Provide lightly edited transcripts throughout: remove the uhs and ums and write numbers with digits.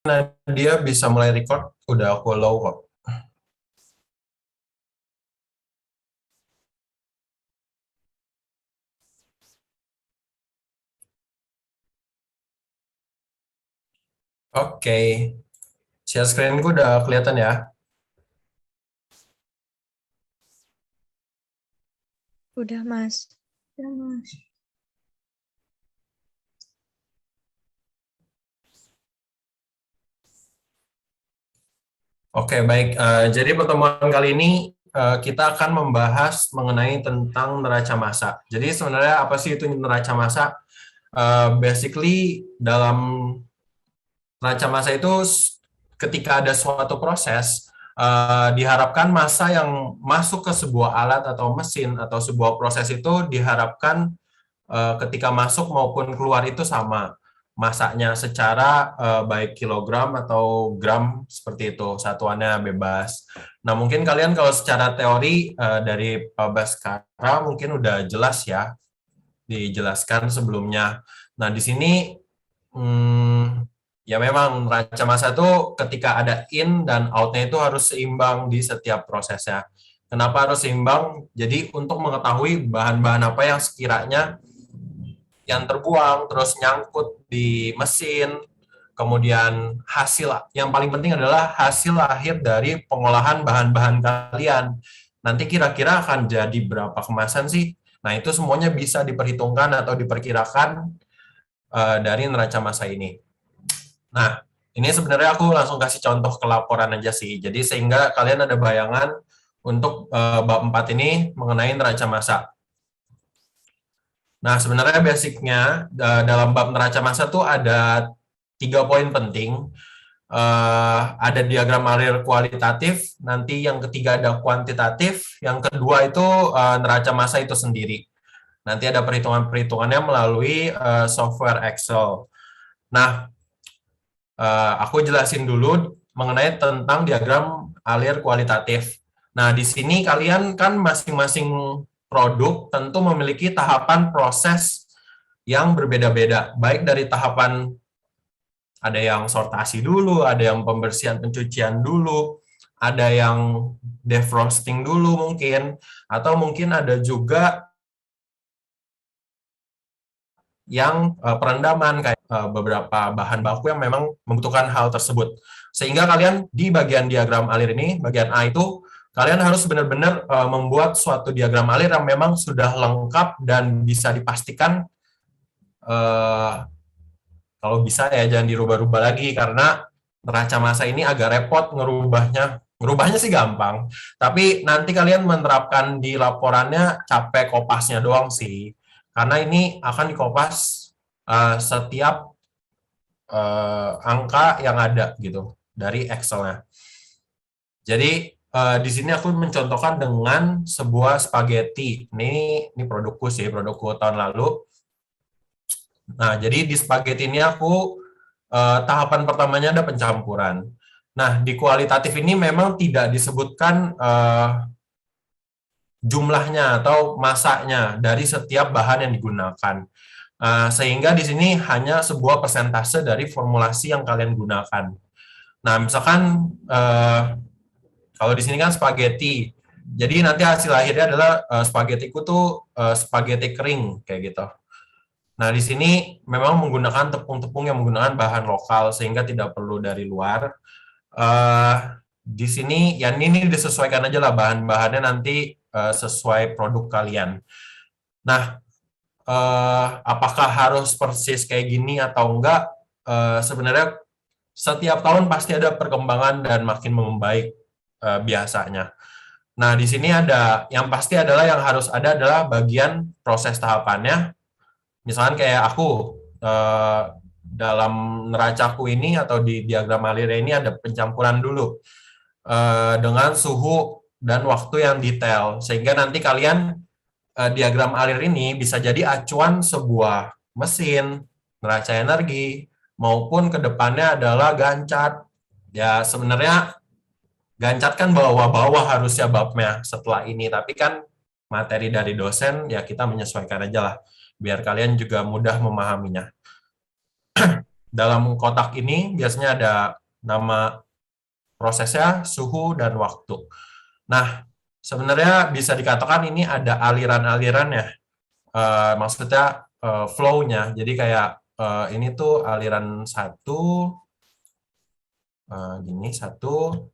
Dia bisa mulai record, udah aku allow kok. Oke, share screen-ku udah kelihatan ya? Udah, Mas. Udah, Mas. Oke, baik. Jadi pertemuan kali ini kita akan membahas mengenai tentang neraca massa. Jadi sebenarnya apa sih itu neraca massa? Basically dalam neraca massa itu ketika ada suatu proses, diharapkan massa yang masuk ke sebuah alat atau mesin atau sebuah proses itu diharapkan ketika masuk maupun keluar itu sama masaknya secara baik kilogram atau gram seperti itu, satuannya bebas. Nah, mungkin kalian kalau secara teori dari Pak Baskara mungkin udah jelas ya dijelaskan sebelumnya. Nah, di sini ya memang neraca massa itu ketika ada in dan outnya itu harus seimbang di setiap prosesnya. Kenapa harus seimbang? Jadi untuk mengetahui bahan-bahan apa yang sekiranya yang terbuang, terus nyangkut di mesin, kemudian hasil yang paling penting adalah hasil akhir dari pengolahan bahan-bahan kalian. Nanti kira-kira akan jadi berapa kemasan sih? Nah, itu semuanya bisa diperhitungkan atau diperkirakan dari neraca massa ini. Nah, ini sebenarnya aku langsung kasih contoh ke laporan aja sih. Jadi sehingga kalian ada bayangan untuk bab 4 ini mengenai neraca massa. Nah, sebenarnya basicnya dalam bab neraca massa tuh ada 3 poin penting. Ada diagram alir kualitatif, nanti yang ketiga ada kuantitatif, yang kedua itu neraca massa itu sendiri. Nanti ada perhitungan-perhitungannya melalui software Excel. Nah, aku jelasin dulu mengenai tentang diagram alir kualitatif. Nah, di sini kalian kan masing-masing produk tentu memiliki tahapan proses yang berbeda-beda, baik dari tahapan ada yang sortasi dulu, ada yang pembersihan pencucian dulu, ada yang defrosting dulu mungkin, atau mungkin ada juga yang perendaman kayak beberapa bahan baku yang memang membutuhkan hal tersebut. Sehingga kalian di bagian diagram alir ini, bagian A itu, kalian harus benar-benar membuat suatu diagram alir yang memang sudah lengkap dan bisa dipastikan eh, kalau bisa ya jangan dirubah-rubah lagi karena neraca massa ini agak repot ngerubahnya. Ngerubahnya sih gampang, tapi nanti kalian menerapkan di laporannya capek kopasnya doang sih. Karena ini akan dikopas setiap angka yang ada gitu dari Excel-nya. Jadi di sini aku mencontohkan dengan sebuah spaghetti. Ini produkku sih, produkku tahun lalu. Nah, jadi di spaghetti ini aku tahapan pertamanya ada pencampuran. Nah, di kualitatif ini memang tidak disebutkan jumlahnya atau masanya dari setiap bahan yang digunakan. Sehingga di sini hanya sebuah persentase dari formulasi yang kalian gunakan. Nah, misalkan kalau di sini kan spaghetti, jadi nanti hasil akhirnya adalah spaghettiku tuh spaghetti kering kayak gitu. Nah, di sini memang menggunakan tepung-tepung yang menggunakan bahan lokal sehingga tidak perlu dari luar. Uh, di sini ya ini disesuaikan aja lah bahan-bahannya nanti sesuai produk kalian. Nah, apakah harus persis kayak gini atau enggak? Sebenarnya setiap tahun pasti ada perkembangan dan makin membaik biasanya. Nah, di sini ada yang pasti adalah yang harus ada adalah bagian proses tahapannya. Misalkan kayak aku dalam neracaku ini atau di diagram alir ini ada pencampuran dulu dengan suhu dan waktu yang detail sehingga nanti kalian diagram alir ini bisa jadi acuan sebuah mesin neraca energi maupun kedepannya adalah gancat. Ya sebenarnya gancat kan bawah-bawah harusnya babnya setelah ini, tapi kan materi dari dosen ya kita menyesuaikan aja lah biar kalian juga mudah memahaminya. dalam kotak ini biasanya ada nama prosesnya, suhu, dan waktu. Nah, sebenarnya bisa dikatakan ini ada aliran-aliran ya, maksudnya flow-nya. Jadi kayak ini tuh aliran satu, gini satu,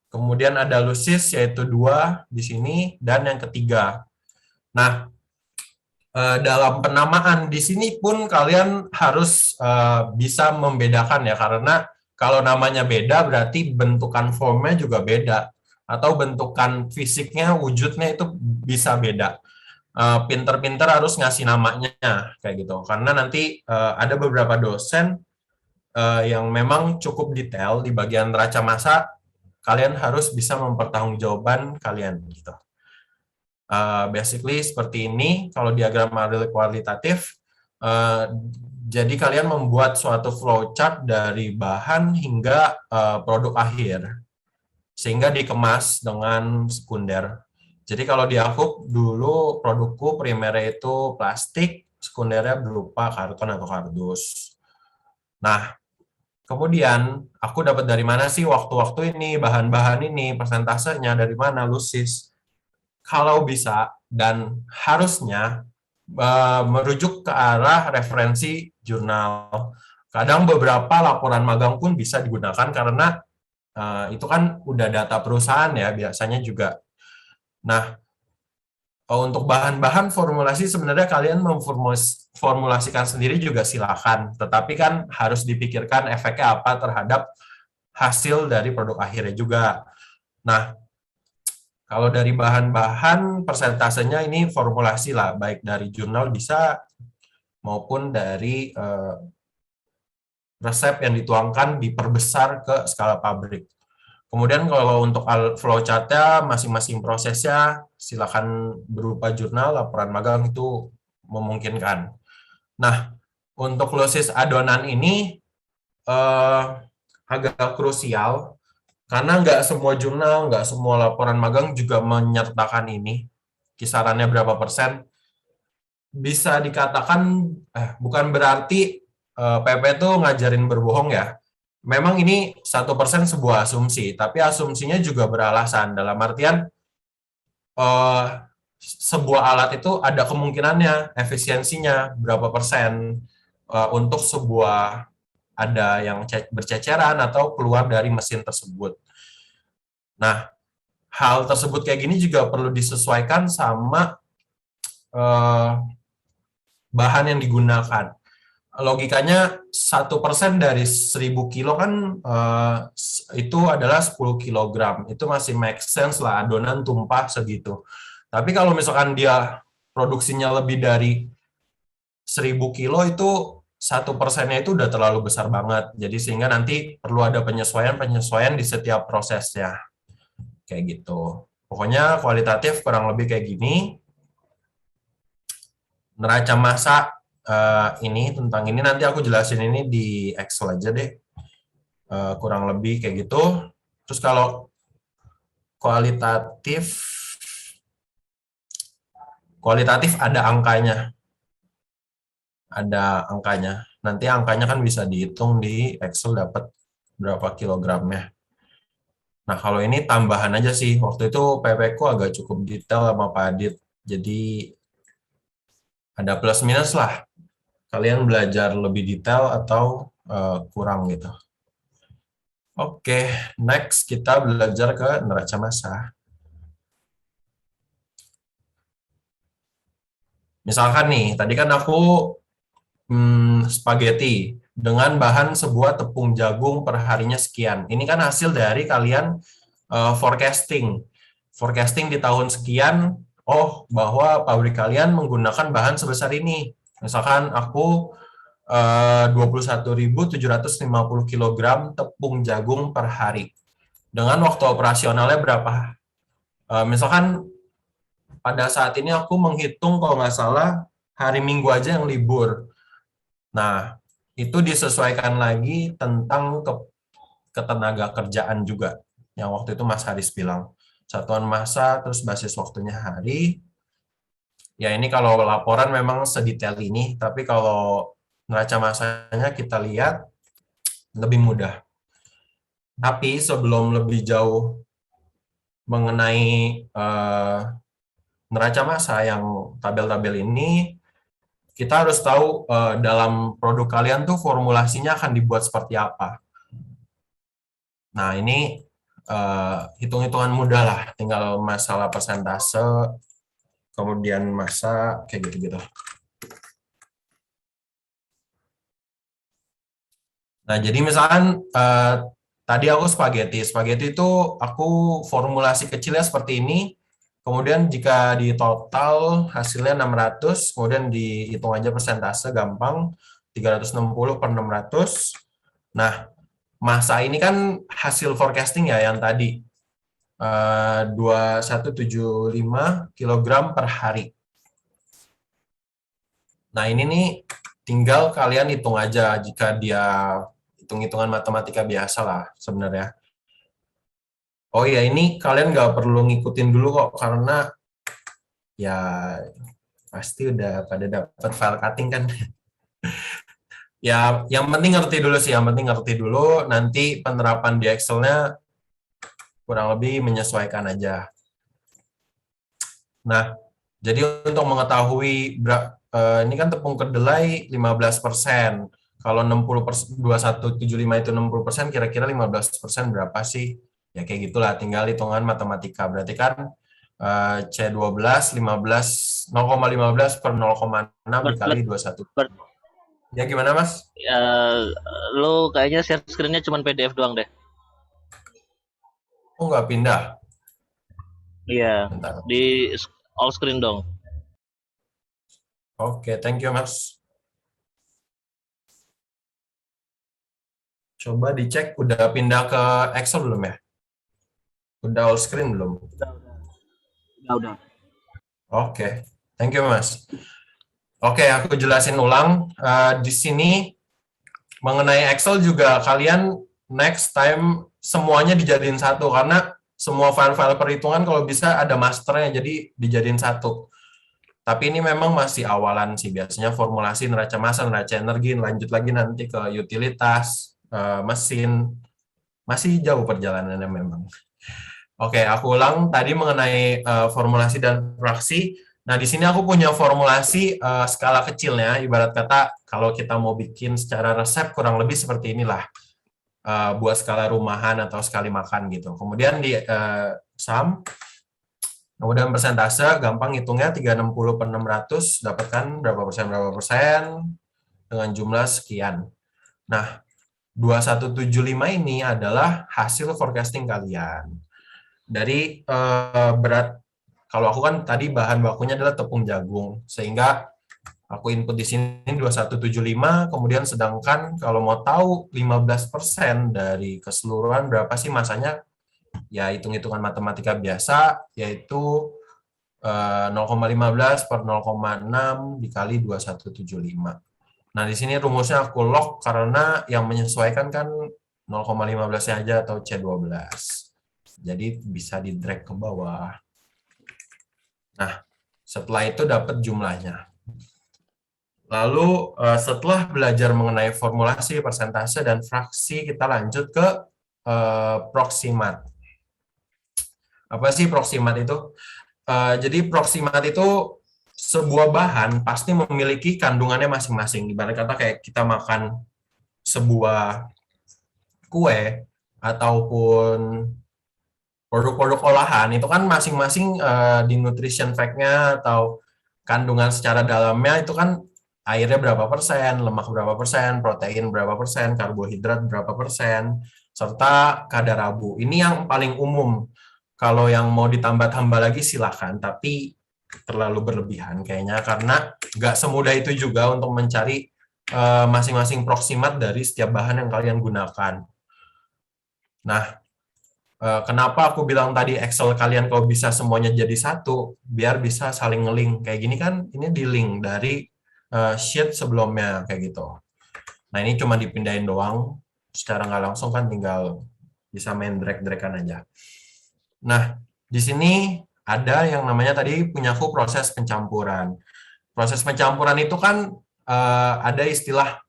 kemudian ada lusis yaitu dua di sini, dan yang ketiga. Nah, dalam penamaan di sini pun kalian harus bisa membedakan ya, karena kalau namanya beda berarti bentukan formnya juga beda, atau bentukan fisiknya, wujudnya itu bisa beda. Pinter-pinter harus ngasih namanya kayak gitu, karena nanti ada beberapa dosen yang memang cukup detail di bagian neraca massa, kalian harus bisa mempertanggungjawabkan kalian gitu. Basically seperti ini kalau diagram kualitatif. Jadi kalian membuat suatu flowchart dari bahan hingga produk akhir, sehingga dikemas dengan sekunder. Jadi kalau di aku dulu produkku primernya itu plastik, sekundernya berupa karton atau kardus. Nah, kemudian aku dapat dari mana sih waktu-waktu ini, bahan-bahan ini, persentasenya dari mana, lusis. Kalau bisa dan harusnya merujuk ke arah referensi jurnal. Kadang beberapa laporan magang pun bisa digunakan karena itu kan udah data perusahaan ya biasanya juga. Nah, untuk bahan-bahan formulasi sebenarnya kalian memformulasikan sendiri juga silakan, tetapi kan harus dipikirkan efeknya apa terhadap hasil dari produk akhirnya juga. Nah, kalau dari bahan-bahan persentasenya ini formulasi lah, baik dari jurnal bisa maupun dari resep yang dituangkan diperbesar ke skala pabrik. Kemudian kalau untuk flowchart-nya, masing-masing prosesnya silakan berupa jurnal, laporan magang itu memungkinkan. Nah, untuk losis adonan ini agak krusial, karena nggak semua jurnal, nggak semua laporan magang juga menyertakan ini. Kisarannya berapa persen. Bisa dikatakan, bukan berarti PP itu ngajarin berbohong ya. Memang ini 1% sebuah asumsi, tapi asumsinya juga beralasan. Dalam artian, sebuah alat itu ada kemungkinannya, efisiensinya berapa persen untuk sebuah ada yang berceceran atau keluar dari mesin tersebut. Nah, hal tersebut kayak gini juga perlu disesuaikan sama bahan yang digunakan. Logikanya 1% dari 1000 kilo kan itu adalah 10 kilogram. Itu masih make sense lah, adonan tumpah segitu. Tapi kalau misalkan dia produksinya lebih dari 1000 kilo itu 1%-nya itu udah terlalu besar banget. Jadi sehingga nanti perlu ada penyesuaian di setiap prosesnya. Kayak gitu. Pokoknya kualitatif kurang lebih kayak gini. Neraca massa ini tentang ini nanti aku jelasin ini di Excel aja deh. Kurang lebih kayak gitu. Terus kalau kualitatif ada angkanya. Ada angkanya. Nanti angkanya kan bisa dihitung di Excel dapat berapa kilogramnya. Nah, kalau ini tambahan aja sih. Waktu itu PP ku agak cukup detail sama Pak Adit. Jadi ada plus minus lah. Kalian belajar lebih detail atau kurang gitu. Oke, next kita belajar ke neraca massa. Misalkan nih, tadi kan aku spaghetti dengan bahan sebuah tepung jagung per harinya sekian. Ini kan hasil dari kalian forecasting. Forecasting di tahun sekian, bahwa pabrik kalian menggunakan bahan sebesar ini. Misalkan aku 21.750 kg tepung jagung per hari. Dengan waktu operasionalnya berapa? Misalkan pada saat ini aku menghitung kalau nggak salah hari Minggu aja yang libur. Nah, itu disesuaikan lagi tentang ketenaga kerjaan juga. Yang waktu itu Mas Haris bilang. Satuan massa, terus basis waktunya hari. Ya ini kalau laporan memang sedetail ini, tapi kalau neraca massanya kita lihat, lebih mudah. Tapi sebelum lebih jauh mengenai neraca massa yang tabel-tabel ini, kita harus tahu dalam produk kalian tuh formulasinya akan dibuat seperti apa. Nah, ini hitung-hitungan mudah lah, tinggal masalah persentase, kemudian massa, kayak gitu-gitu. Nah, jadi misalkan tadi aku spaghetti itu aku formulasi kecilnya seperti ini, kemudian jika di total hasilnya 600, kemudian dihitung aja persentase gampang, 360 per 600. Nah, massa ini kan hasil forecasting ya yang tadi, 2175 kg per hari. Nah, ini nih tinggal kalian hitung aja jika dia hitung-hitungan matematika biasa lah sebenarnya. Oh ya, ini kalian nggak perlu ngikutin dulu kok, karena ya pasti udah pada dapat file cutting kan. Ya, yang penting ngerti dulu sih, yang penting ngerti dulu, nanti penerapan di Excel-nya kurang lebih menyesuaikan aja. Nah, jadi untuk mengetahui ini kan tepung kedelai 15%. Kalau 2175 itu 60%, kira-kira 15% berapa sih? Ya kayak gitulah, tinggal hitungan matematika. Berarti kan C12 0,15 per 0,6 dikali 21. Ya gimana, Mas? Lo kayaknya share screen-nya cuma PDF doang deh. Oh, nggak pindah? Iya, Bentar. di all screen dong. Oke, thank you, Mas. Coba dicek, udah pindah ke Excel belum ya? Udah all screen belum? Udah. Oke, thank you, Mas. Oke, aku jelasin ulang. Di sini mengenai Excel juga kalian next time semuanya dijadiin satu, karena semua file-file perhitungan kalau bisa ada masternya, jadi dijadiin satu. Tapi ini memang masih awalan sih, biasanya formulasi neraca massa, neraca energi, lanjut lagi nanti ke utilitas, mesin, masih jauh perjalanannya memang. Oke, aku ulang tadi mengenai formulasi dan fraksi. Nah, di sini aku punya formulasi skala kecilnya, ibarat kata kalau kita mau bikin secara resep kurang lebih seperti inilah, buat skala rumahan atau sekali makan gitu. Kemudian di sum, kemudian persentase, gampang hitungnya 360 per 600, dapatkan berapa persen, dengan jumlah sekian. Nah, 2175 ini adalah hasil forecasting kalian. Dari berat, kalau aku kan tadi bahan bakunya adalah tepung jagung, sehingga aku input di sini 2175, kemudian sedangkan kalau mau tahu 15% dari keseluruhan berapa sih masanya, ya hitung-hitungan matematika biasa, yaitu 0,15 per 0,6 dikali 2175. Nah, di sini rumusnya aku lock karena yang menyesuaikan kan 0,15-nya aja atau C12. Jadi bisa di drag ke bawah. Nah, setelah itu dapat jumlahnya. Lalu setelah belajar mengenai formulasi, persentase, dan fraksi, kita lanjut ke proximat. Apa sih proximat itu? Jadi proximat itu sebuah bahan pasti memiliki kandungannya masing-masing. Ibarat kata kayak kita makan sebuah kue ataupun produk-produk olahan, itu kan masing-masing di nutrition fact-nya atau kandungan secara dalamnya itu kan airnya berapa persen, lemak berapa persen, protein berapa persen, karbohidrat berapa persen, serta kadar abu. Ini yang paling umum. Kalau yang mau ditambah-tambah lagi silakan, tapi terlalu berlebihan kayaknya, karena nggak semudah itu juga untuk mencari masing-masing proximat dari setiap bahan yang kalian gunakan. Nah, kenapa aku bilang tadi Excel kalian kalau bisa semuanya jadi satu, biar bisa saling nge-link. Kayak gini kan, ini di-link dari sheet sebelumnya, kayak gitu. Nah, ini cuma dipindahin doang, secara nggak langsung kan tinggal bisa main drag-dragan aja. Nah, di sini ada yang namanya tadi punyaku proses pencampuran. Proses pencampuran itu kan ada istilah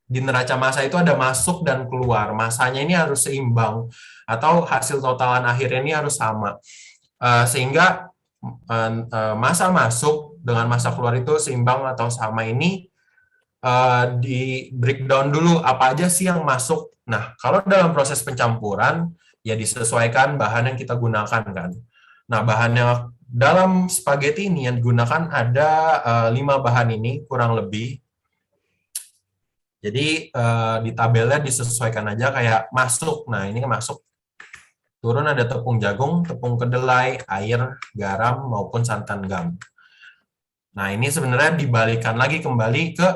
di neraca massa itu ada masuk dan keluar. Massanya ini harus seimbang atau hasil totalan akhirnya ini harus sama. Sehingga massa masuk dengan massa keluar itu seimbang atau sama ini di breakdown dulu apa aja sih yang masuk. Nah, kalau dalam proses pencampuran ya disesuaikan bahan yang kita gunakan kan. Nah, bahan yang dalam spaghetti ini yang digunakan ada 5 bahan ini kurang lebih. Jadi di tabelnya disesuaikan aja kayak masuk. Nah, ini kan masuk. Turun ada tepung jagung, tepung kedelai, air, garam, maupun santan gam. Nah, ini sebenarnya dibalikan lagi kembali ke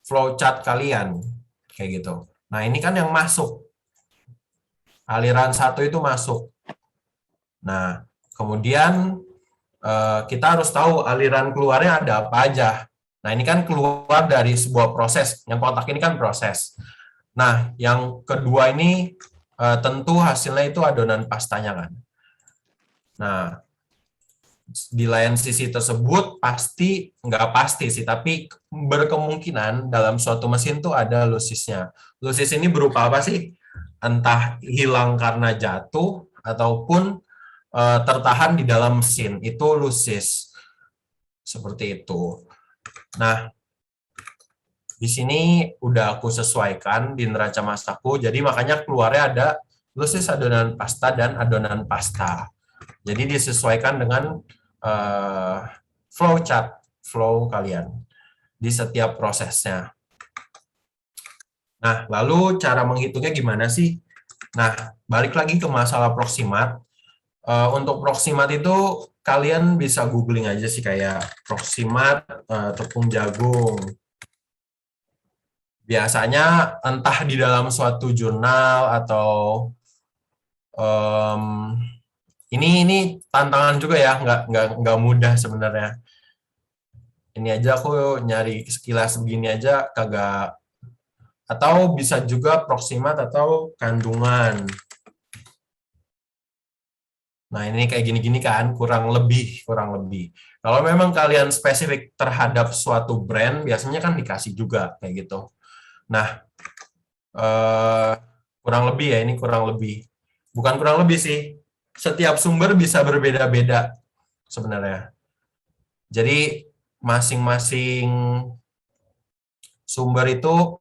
flowchart kalian. Kayak gitu. Nah, ini kan yang masuk. Aliran satu itu masuk. Nah, kemudian kita harus tahu aliran keluarnya ada apa aja. Nah, ini kan keluar dari sebuah proses. Yang kotak ini kan proses. Nah, yang kedua ini tentu hasilnya itu adonan pastanya kan. Nah, di lain sisi tersebut pasti, nggak pasti sih, tapi berkemungkinan dalam suatu mesin tuh ada lossisnya. Lossis ini berupa apa sih? Entah hilang karena jatuh, ataupun tertahan di dalam mesin. Itu lossis. Seperti itu. Nah, di sini udah aku sesuaikan di neraca massaku, jadi makanya keluarnya ada lossis adonan pasta dan adonan pasta. Jadi disesuaikan dengan flow chart, flow kalian di setiap prosesnya. Nah, lalu cara menghitungnya gimana sih? Nah, balik lagi ke masalah proximat. Untuk proximat itu kalian bisa googling aja sih kayak proximat tepung jagung. Biasanya entah di dalam suatu jurnal atau ini tantangan juga ya, nggak mudah sebenarnya. Ini aja aku nyari sekilas begini aja kagak, atau bisa juga proximat atau kandungan. Nah, ini kayak gini-gini kan, kurang lebih. Kalau memang kalian spesifik terhadap suatu brand, biasanya kan dikasih juga kayak gitu. Nah, kurang lebih ya, ini kurang lebih. Bukan kurang lebih sih, setiap sumber bisa berbeda-beda sebenarnya. Jadi masing-masing sumber itu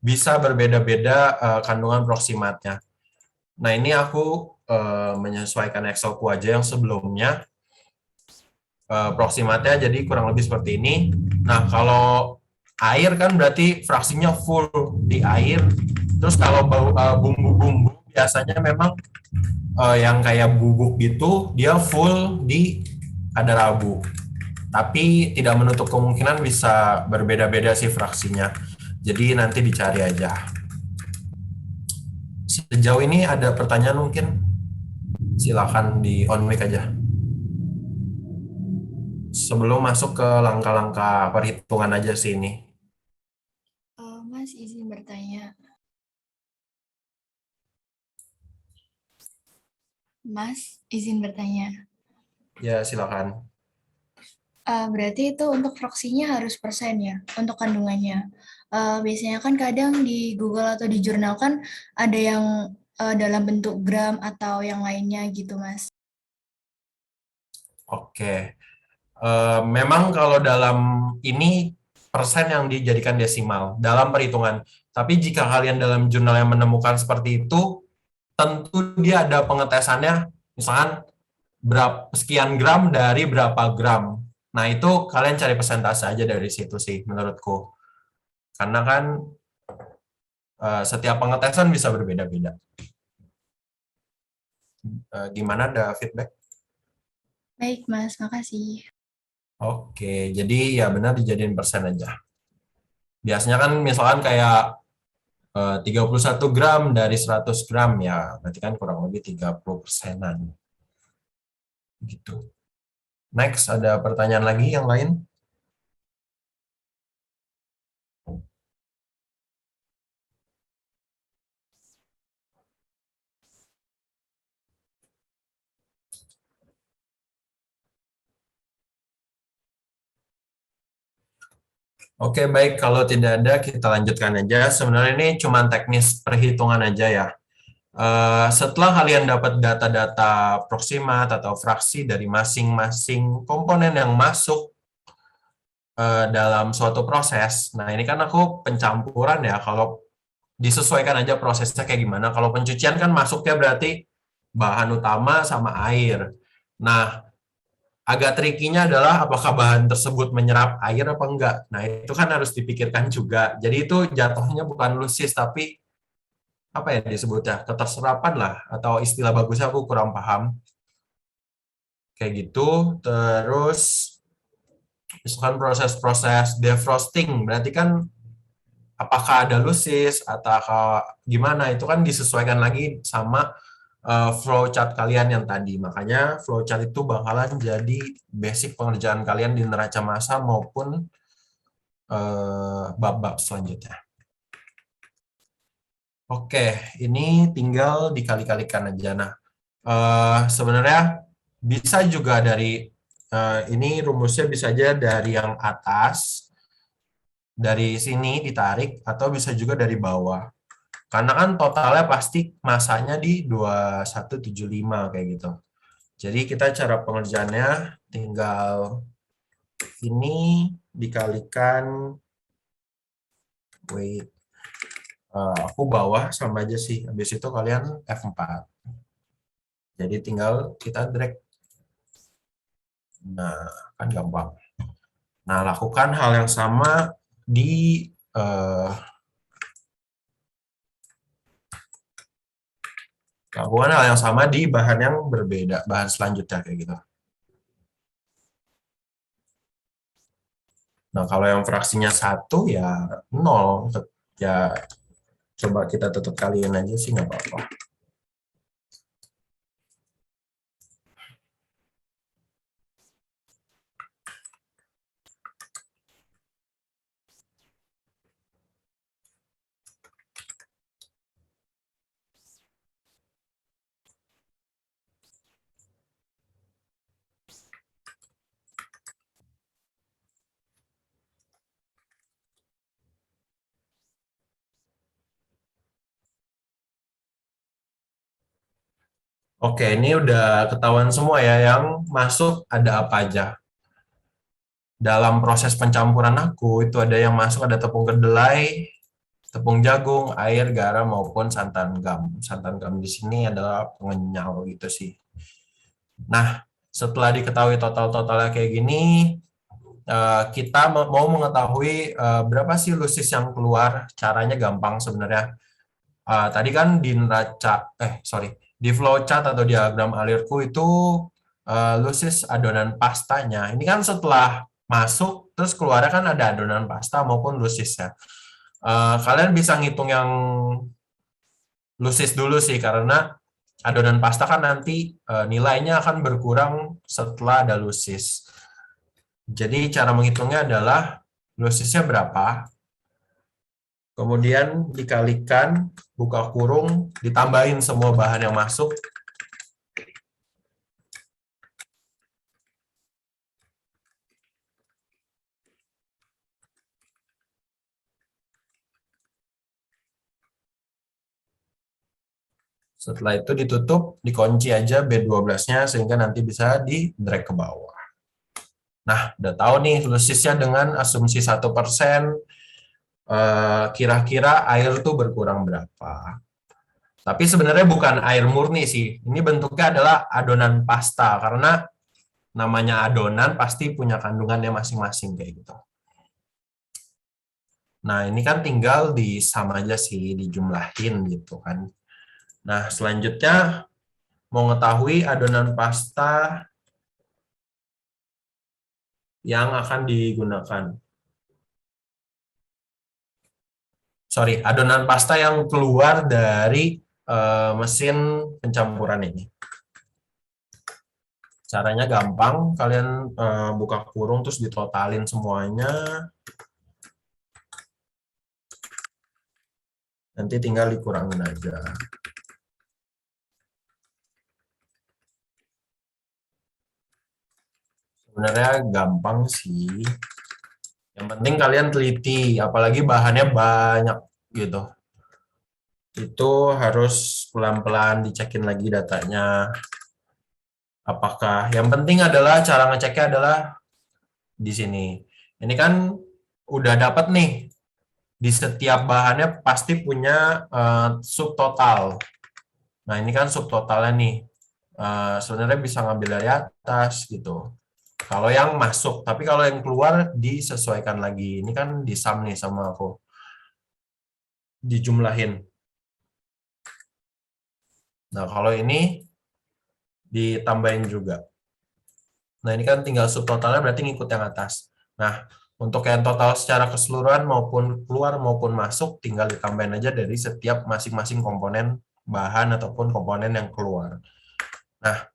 bisa berbeda-beda kandungan proximatnya. Nah, ini aku menyesuaikan Excelku aja yang sebelumnya. Proximatnya jadi kurang lebih seperti ini. Nah, kalau air kan berarti fraksinya full di air. Terus kalau bumbu-bumbu biasanya memang yang kayak bubuk gitu, dia full di kadar abu. Tapi tidak menutup kemungkinan bisa berbeda-beda sih fraksinya. Jadi nanti dicari aja. Sejauh ini ada pertanyaan mungkin? Silakan di on mic aja. Sebelum masuk ke langkah-langkah perhitungan aja sih ini. Mas izin bertanya. Mas izin bertanya. Ya, silakan. Berarti itu untuk fraksinya harus persen ya, untuk kandungannya. Biasanya kan kadang di Google atau di jurnal kan ada yang dalam bentuk gram atau yang lainnya gitu, Mas. Oke. Memang kalau dalam ini persen yang dijadikan desimal dalam perhitungan. Tapi jika kalian dalam jurnal yang menemukan seperti itu, tentu dia ada pengetesannya, misalkan berapa sekian gram dari berapa gram. Nah, itu kalian cari persentase aja dari situ sih menurutku. Karena kan setiap pengetesan bisa berbeda-beda. Gimana, ada feedback? Baik, Mas. Makasih. Oke, jadi ya benar dijadiin persen aja. Biasanya kan misalkan kayak 31 gram dari 100 gram ya, berarti kan kurang lebih 30%-an. Gitu. Next, ada pertanyaan lagi yang lain? Oke, baik. Kalau tidak ada, kita lanjutkan aja. Sebenarnya ini cuma teknis perhitungan aja ya. Setelah kalian dapat data-data proximat atau fraksi dari masing-masing komponen yang masuk dalam suatu proses, nah ini kan aku pencampuran ya, kalau disesuaikan aja prosesnya kayak gimana. Kalau pencucian kan masuknya berarti bahan utama sama air. Nah, agak trikinya adalah apakah bahan tersebut menyerap air apa enggak. Nah, itu kan harus dipikirkan juga. Jadi itu jatuhnya bukan lusis, tapi apa ya disebutnya, keterserapan lah, atau istilah bagusnya aku kurang paham. Kayak gitu. Terus, misalkan proses-proses defrosting, berarti kan apakah ada lusis, atau gimana, itu kan disesuaikan lagi sama flowchart kalian yang tadi. Makanya flowchart itu bakalan jadi basic pengerjaan kalian di neraca massa maupun bab-bab selanjutnya. Oke, ini tinggal dikali-kalikan aja. Nah, sebenarnya bisa juga dari, ini rumusnya bisa aja dari yang atas, dari sini ditarik, atau bisa juga dari bawah. Karena kan totalnya pasti masanya di 2175 kayak gitu. Jadi kita cara pengerjaannya tinggal ini dikalikan, wait, aku bawah sama aja sih. Habis itu kalian F4. Jadi tinggal kita drag. Nah, kan gampang. Nah, lakukan hal yang sama di lakukan hal yang sama di bahan yang berbeda, bahan selanjutnya kayak gitu. Nah, kalau yang fraksinya 1 ya 0, ya coba kita tetap kaliin aja sih, nggak apa-apa. Oke, ini udah ketahuan semua ya, yang masuk ada apa aja. Dalam proses pencampuran aku, itu ada yang masuk, ada tepung kedelai, tepung jagung, air, garam, maupun santan gam. Santan gam di sini adalah pengenyal gitu sih. Nah, setelah diketahui total-totalnya kayak gini, kita mau mengetahui berapa sih lusis yang keluar. Caranya gampang sebenarnya. Tadi kan di neraca, di flowchart atau diagram alirku itu lusis adonan pastanya. Ini kan setelah masuk, terus keluarnya kan ada adonan pasta maupun lusis ya. Kalian bisa ngitung yang lusis dulu sih, karena adonan pasta kan nanti nilainya akan berkurang setelah ada lusis. Jadi cara menghitungnya adalah lusisnya berapa, kemudian dikalikan, buka kurung, ditambahin semua bahan yang masuk. Setelah itu ditutup, dikunci aja B12-nya sehingga nanti bisa di-drag ke bawah. Nah, udah tahu nih lusisnya dengan asumsi 1%, kira-kira air tuh berkurang berapa. Tapi sebenarnya bukan air murni sih. Ini bentuknya adalah adonan pasta, karena namanya adonan pasti punya kandungannya masing-masing kayak gitu. Nah, ini kan tinggal sama aja sih, dijumlahin gitu kan. Nah, selanjutnya mau mengetahui adonan pasta yang akan digunakan. Sorry, adonan pasta yang keluar dari mesin pencampuran ini. Caranya gampang, kalian buka kurung terus ditotalin semuanya. Nanti tinggal dikurangin aja. Sebenarnya gampang sih. Yang penting kalian teliti, apalagi bahannya banyak gitu. Itu harus pelan-pelan dicekin lagi datanya. Apakah yang penting adalah cara ngeceknya adalah di sini. Ini kan udah dapat nih, di setiap bahannya pasti punya subtotal. Nah, ini kan subtotalnya nih. Sebenarnya bisa ngambil dari atas gitu. Kalau yang masuk, tapi kalau yang keluar disesuaikan lagi. Ini kan disum nih sama aku. Dijumlahin. Nah, kalau ini ditambahin juga. Nah, ini kan tinggal subtotalnya berarti ngikut yang atas. Nah, untuk yang total secara keseluruhan maupun keluar maupun masuk, tinggal ditambahin aja dari setiap masing-masing komponen bahan ataupun komponen yang keluar. Nah,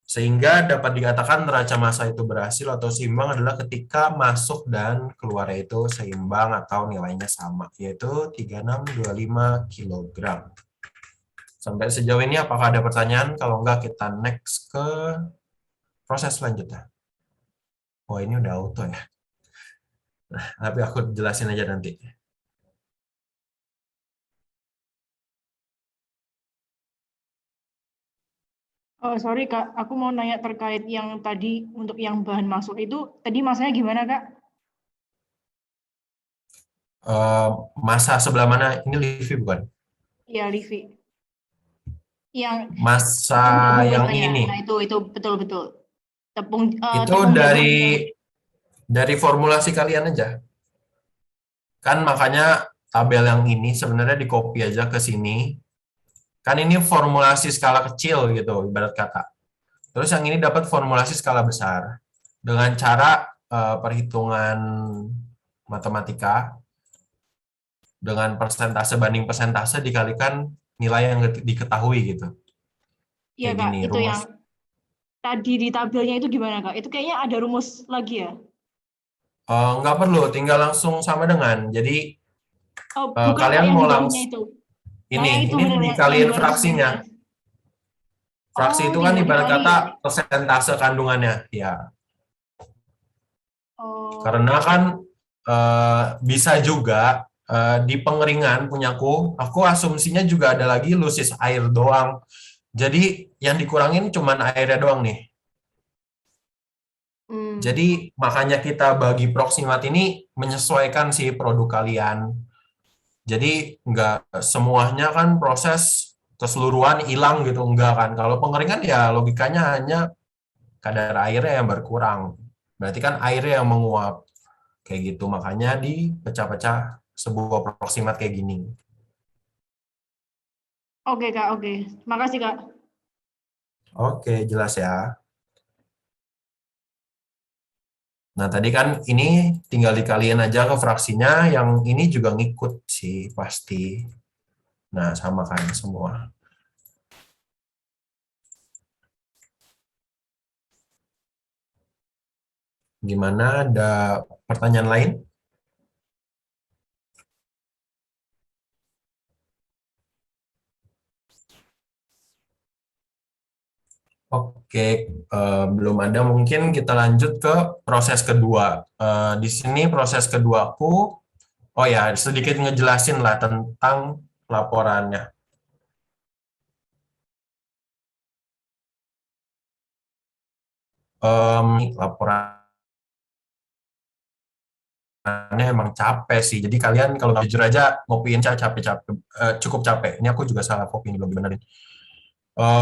sehingga dapat dikatakan neraca massa itu berhasil atau seimbang adalah ketika masuk dan keluarnya itu seimbang atau nilainya sama, yaitu 3625 kg. Sampai sejauh ini apakah ada pertanyaan? Kalau enggak, kita next ke proses selanjutnya. Oh, ini udah auto ya. Nah, tapi aku jelasin aja nanti. Sorry Kak, aku mau nanya terkait yang tadi untuk yang bahan masuk itu, tadi masanya gimana Kak? Massa sebelah mana? Ini Livi bukan? Iya, Livi. Yang Massa tepung yang gabahnya. ini. Nah, itu betul-betul. Tepung Itu tepung gabahnya. dari formulasi kalian aja. Kan makanya tabel yang ini sebenarnya di copy aja ke sini. Kan ini formulasi skala kecil gitu, ibarat kata. Terus yang ini dapat formulasi skala besar. Dengan cara perhitungan matematika, dengan persentase banding persentase dikalikan nilai yang diketahui gitu. Iya Kayak Kak, gini, itu rumus. yang tadi di tabelnya itu gimana Kak? Itu kayaknya ada rumus lagi ya? Nggak perlu, tinggal langsung sama dengan. Jadi Oh, bukan Kak, kalian yang mau di bawahnya langsung itu. Nah, yang ini itu benar yang dikaliin 219. fraksinya. Fraksi Oh, itu kan tinggal ibarat dikali kata ya? persentase kandungannya, ya. Oh, Karena kan bisa juga di pengeringan punyaku, aku asumsinya juga ada lagi lusis air doang. Jadi yang dikurangin cuman airnya doang nih. Jadi makanya kita bagi proximat ini menyesuaikan si produk kalian. Jadi nggak semuanya kan proses keseluruhan hilang gitu, enggak kan. Kalau pengeringan ya logikanya hanya kadar airnya yang berkurang. Berarti kan airnya yang menguap. Kayak gitu, makanya dipecah-pecah sebuah proximat kayak gini. oke Kak, oke. Makasih Kak. Oke, jelas ya. Nah, tadi kan ini tinggal dikaliin aja ke fraksinya, yang ini juga ngikut sih, pasti. Nah, sama kan semua. Gimana, ada pertanyaan lain? Oke, belum ada. Mungkin kita lanjut ke proses kedua. Di sini proses kedua aku, oh ya, sedikit ngejelasin lah tentang laporannya. Laporannya emang capek sih. Jadi kalian kalau jujur aja ngopiin capek-capek, cukup capek. Ini aku juga salah copy ini belum benerin.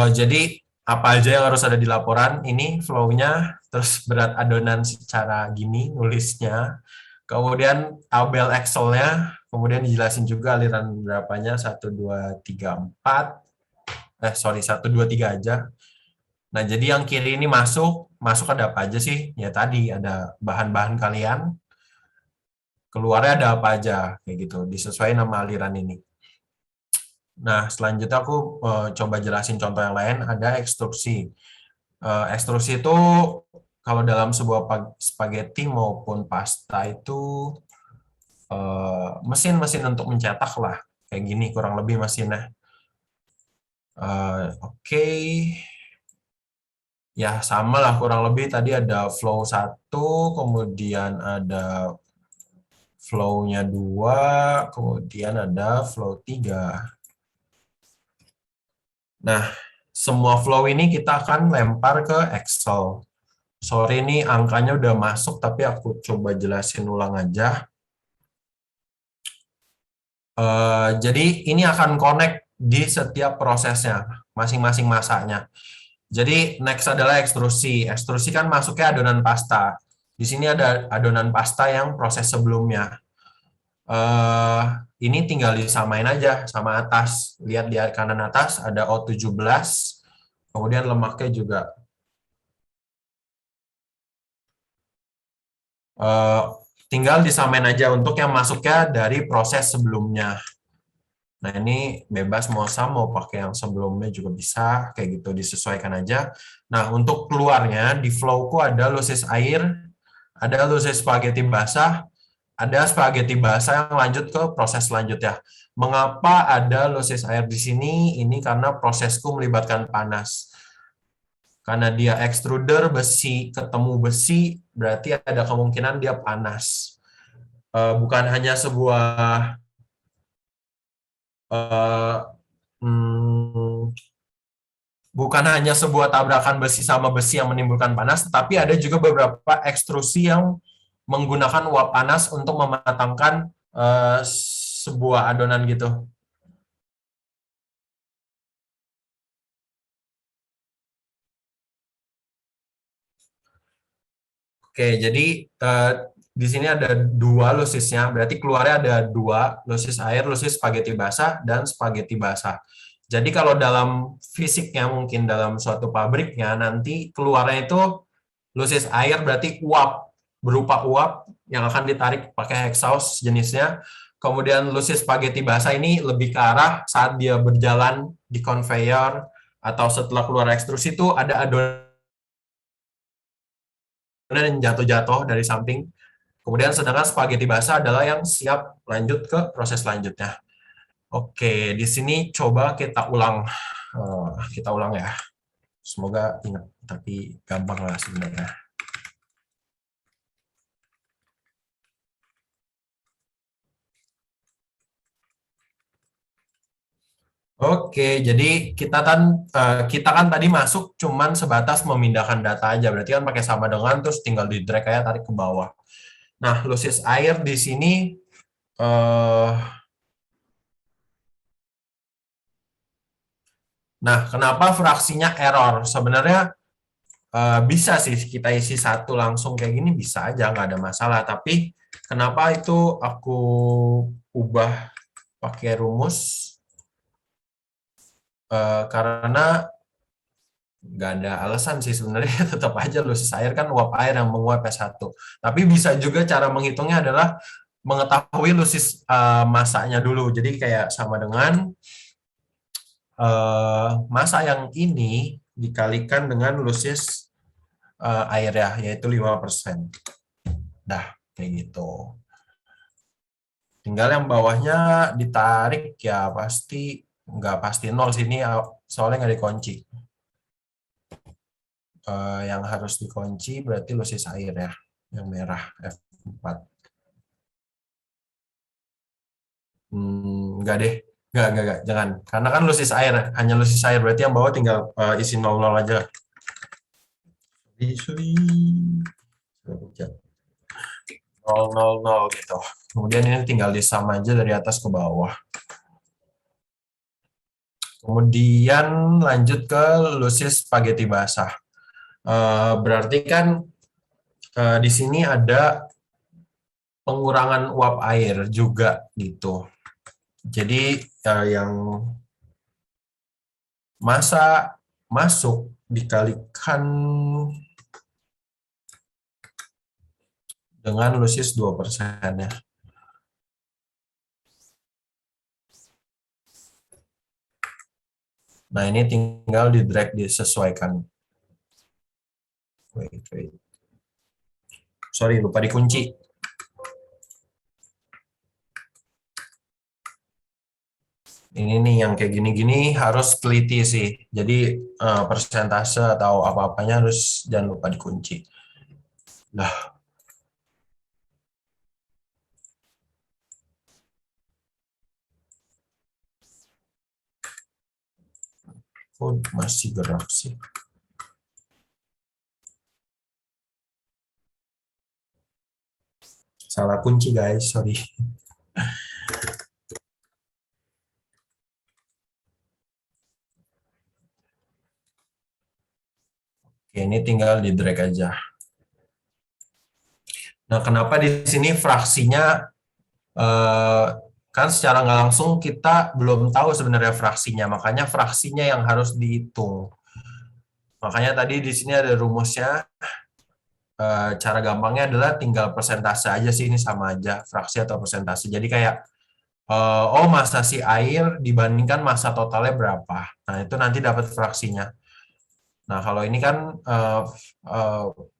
Jadi apa aja yang harus ada di laporan ini flow-nya, terus berat adonan secara gini nulisnya, kemudian tabel Excel-nya, kemudian dijelasin juga aliran berapanya 1 2 3 4. Sorry, 1 2 3 aja. Nah, jadi yang kiri ini masuk ada apa aja sih? Ya tadi ada bahan-bahan kalian, keluarnya ada apa aja kayak gitu, disesuaikan nama aliran ini. Nah, selanjutnya aku coba jelasin contoh yang lain. Ada ekstruksi. Ekstruksi itu kalau dalam sebuah spaghetti maupun pasta itu mesin-mesin untuk mencetak lah. Kayak gini kurang lebih mesinnya. Oke. Ya, sama lah kurang lebih tadi ada flow 1, kemudian ada flow-nya 2, kemudian ada flow 3. Nah, semua flow ini kita akan lempar ke Excel. Sorry nih angkanya udah masuk, tapi aku coba jelasin ulang aja. Jadi ini akan connect di setiap prosesnya, masing-masing masanya. Jadi next adalah ekstrusi. Ekstrusi kan masuknya adonan pasta. Di sini ada adonan pasta yang proses sebelumnya. Ini tinggal disamain aja sama atas. Lihat di kanan atas ada O17, kemudian lemaknya juga. Tinggal disamain aja untuk yang masuknya dari proses sebelumnya. Nah, ini bebas mau sama, mau pakai yang sebelumnya juga bisa, kayak gitu, disesuaikan aja. Nah, untuk keluarnya, di flowku ada losis air, ada losis spaghetti basah, ada spaghetti basah yang lanjut ke proses selanjutnya. Mengapa ada losis air di sini? Ini karena prosesku melibatkan panas. Karena dia extruder besi ketemu besi, berarti ada kemungkinan dia panas. Bukan hanya sebuah bukan hanya sebuah tabrakan besi sama besi yang menimbulkan panas, tetapi ada juga beberapa ekstrusi yang menggunakan uap panas untuk mematangkan sebuah adonan gitu. Oke, jadi di sini ada 2 losisnya, berarti keluarnya ada 2, losis air, losis spaghetti basah, dan spaghetti basah. Jadi kalau dalam fisiknya mungkin dalam suatu pabriknya, nanti keluarnya itu losis air berarti uap, berupa uap yang akan ditarik pakai exhaust jenisnya. Kemudian losis spaghetti basah ini lebih ke arah saat dia berjalan di conveyor atau setelah keluar ekstrusi itu ada adonan yang jatuh-jatuh dari samping. Kemudian sedangkan spaghetti basah adalah yang siap lanjut ke proses selanjutnya. Oke, di sini coba kita ulang. Kita ulang ya. Semoga ingat, tapi gampang lah sebenarnya. Oke, jadi kita kan tadi masuk cuman sebatas memindahkan data aja, berarti kan pakai sama dengan terus tinggal di drag kayak tarik ke bawah. Nah, losis air di sini nah, kenapa fraksinya error? Sebenarnya bisa sih kita isi satu langsung kayak gini bisa aja nggak ada masalah. Tapi kenapa itu aku ubah pakai rumus? Karena nggak ada alasan sih sebenarnya tetap aja losis air kan uap air yang menguap S1. Tapi bisa juga cara menghitungnya adalah mengetahui losis masanya dulu. Jadi kayak sama dengan masa yang ini dikalikan dengan losis air ya, yaitu 5%. Dah, kayak gitu. Tinggal yang bawahnya ditarik ya pasti, nggak pasti 0 sini soalnya nggak dikunci. Yang harus dikunci berarti losis air ya, yang merah F4. Enggak deh, enggak, jangan. Karena kan losis air, hanya losis air, berarti yang bawah tinggal isi 00 aja. Sorry. 000 gitu. Kemudian ini tinggal disam aja dari atas ke bawah. Kemudian lanjut ke losis spaghetti basah. Berarti kan di sini ada pengurangan uap air juga gitu. Jadi yang masa masuk dikalikan dengan losis 2% ya. Nah, ini tinggal di drag disesuaikan. Wait. Sorry, lupa dikunci. Ini nih yang kayak gini-gini harus teliti sih. Jadi persentase atau apa-apanya harus jangan lupa dikunci. Nah, kok masih gerak sih? Salah kunci guys, sorry. Oke, ini tinggal di drag aja. Nah, kenapa di sini fraksinya kan secara nggak langsung kita belum tahu sebenarnya fraksinya, makanya fraksinya yang harus dihitung. Makanya tadi di sini ada rumusnya. Cara gampangnya adalah tinggal persentase aja sih, ini sama aja fraksi atau persentase. Jadi kayak oh massa si air dibandingkan massa totalnya berapa. Nah, itu nanti dapat fraksinya. Nah, kalau ini kan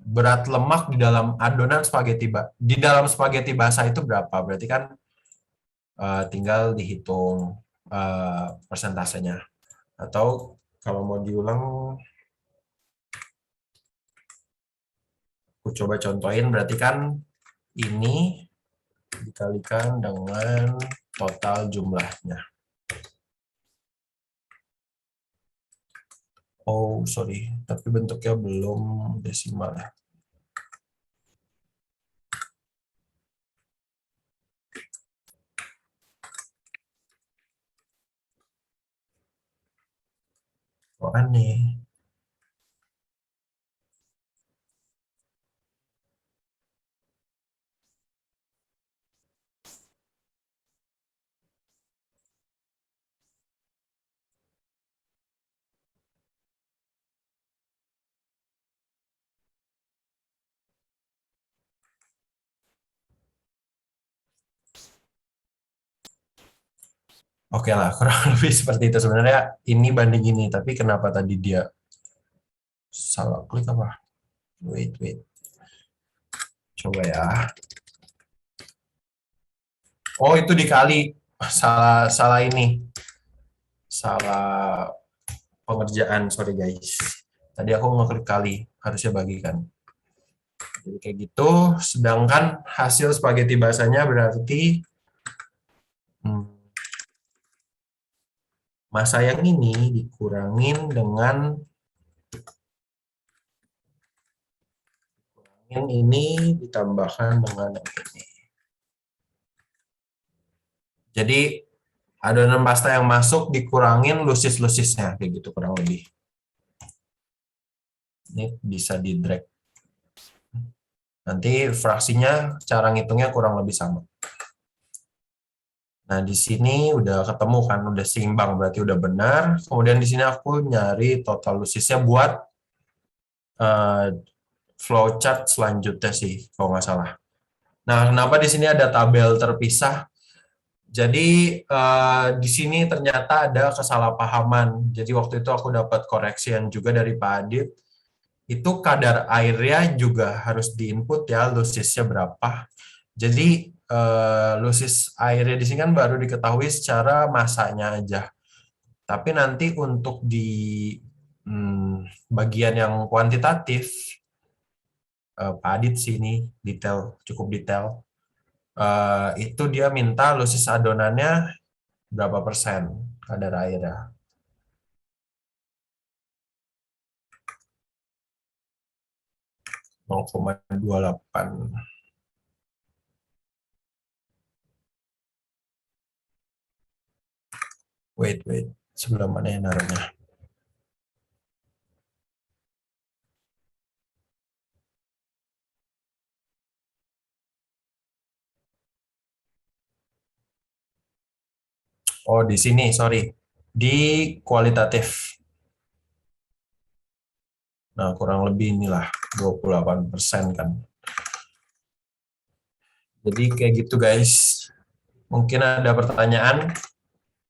berat lemak di dalam adonan spaghetti di dalam spaghetti basah itu berapa? Berarti kan tinggal dihitung persentasenya. Atau kalau mau diulang, aku coba contohin, berarti kan ini dikalikan dengan total jumlahnya. Oh, sorry, tapi bentuknya belum desimal ya. Oh, aneh. Oke lah, kurang lebih seperti itu. Sebenarnya ini banding ini, tapi kenapa tadi dia salah klik apa? Wait. Coba ya. Oh, itu dikali. Salah ini. Salah pengerjaan, sorry guys. Tadi aku ngeklik kali, harusnya bagikan. Jadi kayak gitu, sedangkan hasil spaghetti basahnya berarti massa yang ini dikurangin dengan ini ditambahkan dengan yang ini. Jadi adonan pasta yang masuk dikurangin lusis-lusisnya, kayak gitu kurang lebih. Ini bisa di drag. Nanti fraksinya cara ngitungnya kurang lebih sama. Nah, di sini udah ketemu kan, udah seimbang, berarti udah benar. Kemudian di sini aku nyari total lusisnya buat flowchart selanjutnya sih, kalau nggak salah. Nah, kenapa di sini ada tabel terpisah? Jadi di sini ternyata ada kesalahpahaman. Jadi waktu itu aku dapat koreksian juga dari Pak Adit. Itu kadar airnya juga harus diinput ya, lusisnya berapa. Jadi lusis airnya di sini kan baru diketahui secara masanya aja. Tapi nanti untuk di bagian yang kuantitatif, Pak Adit sini detail, cukup detail. Itu dia minta lusis adonannya berapa persen kadar airnya. Nol koma 0,28. Wait. Sebelah mana yang naruhnya? Oh, di sini, sorry. Di kualitatif. Nah, kurang lebih inilah 28% kan. Jadi kayak gitu guys. Mungkin ada pertanyaan.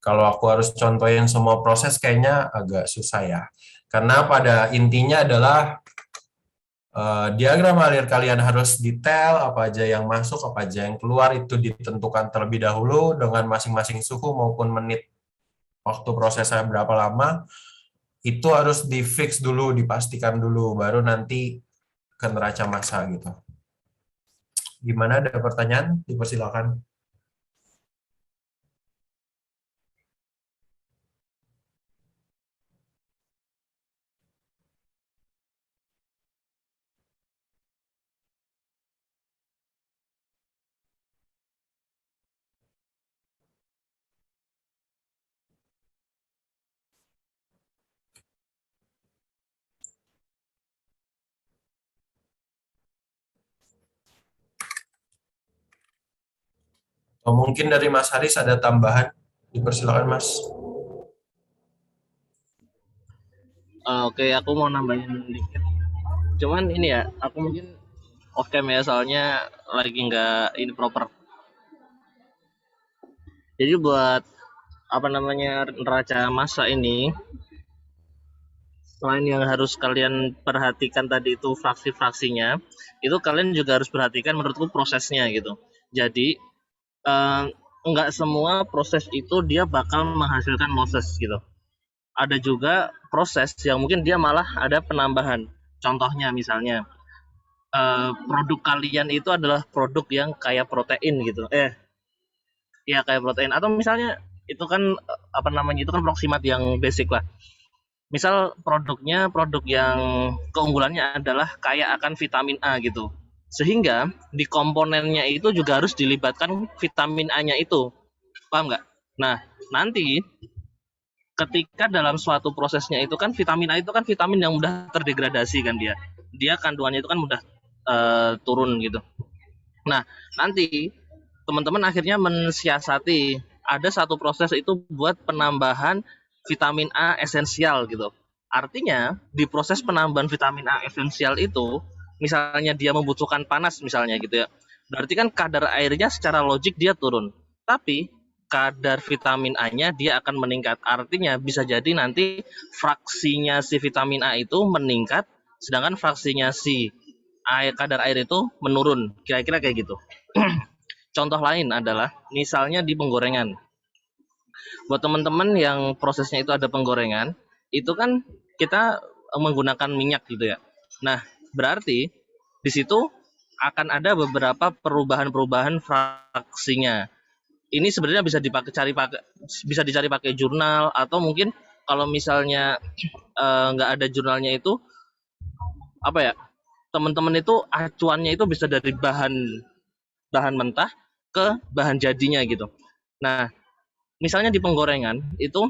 Kalau aku harus contohin semua proses kayaknya agak susah ya. Karena pada intinya adalah diagram alir kalian harus detail, apa aja yang masuk, apa aja yang keluar, itu ditentukan terlebih dahulu dengan masing-masing suhu maupun menit. waktu prosesnya berapa lama, itu harus di-fix dulu, dipastikan dulu, baru nanti ke neraca massa gitu. Gimana, ada pertanyaan? Dipersilakan. Oh, mungkin dari Mas Haris ada tambahan, dipersilakan Mas. Oke, aku mau nambahin dikit. Cuman ini ya, aku mungkin off cam ya, soalnya lagi nggak ini proper. Jadi buat apa namanya neraca massa ini, selain yang harus kalian perhatikan tadi itu fraksi-fraksinya, itu kalian juga harus perhatikan menurutku prosesnya gitu. Jadi nggak semua proses itu dia bakal menghasilkan losses gitu. Ada juga proses yang mungkin dia malah ada penambahan. Contohnya misalnya produk kalian itu adalah produk yang kaya protein gitu. Ya kayak protein, atau misalnya itu kan apa namanya, itu kan proximat yang basic lah. Misal produknya produk yang keunggulannya adalah kaya akan vitamin A gitu. Sehingga di komponennya itu juga harus dilibatkan vitamin A-nya itu. Paham nggak? Nah, nanti ketika dalam suatu prosesnya itu kan vitamin A itu kan vitamin yang mudah terdegradasi kan dia. Dia kandungannya itu kan mudah turun gitu. Nah, nanti teman-teman akhirnya mensiasati ada satu proses itu buat penambahan vitamin A esensial gitu. Artinya di proses penambahan vitamin A esensial itu, misalnya dia membutuhkan panas misalnya gitu ya, berarti kan kadar airnya secara logik dia turun. Tapi kadar vitamin A-nya dia akan meningkat. Artinya bisa jadi nanti fraksinya si vitamin A itu meningkat, sedangkan fraksinya si kadar air itu menurun. Kira-kira kayak gitu. Contoh lain adalah misalnya di penggorengan. Buat teman-teman yang prosesnya itu ada penggorengan, itu kan kita menggunakan minyak gitu ya. Nah, berarti di situ akan ada beberapa perubahan-perubahan fraksinya. Ini sebenarnya bisa dicari pakai jurnal, atau mungkin kalau misalnya nggak ada jurnalnya itu apa ya? Teman-teman itu acuannya itu bisa dari bahan mentah ke bahan jadinya gitu. Nah, misalnya di penggorengan itu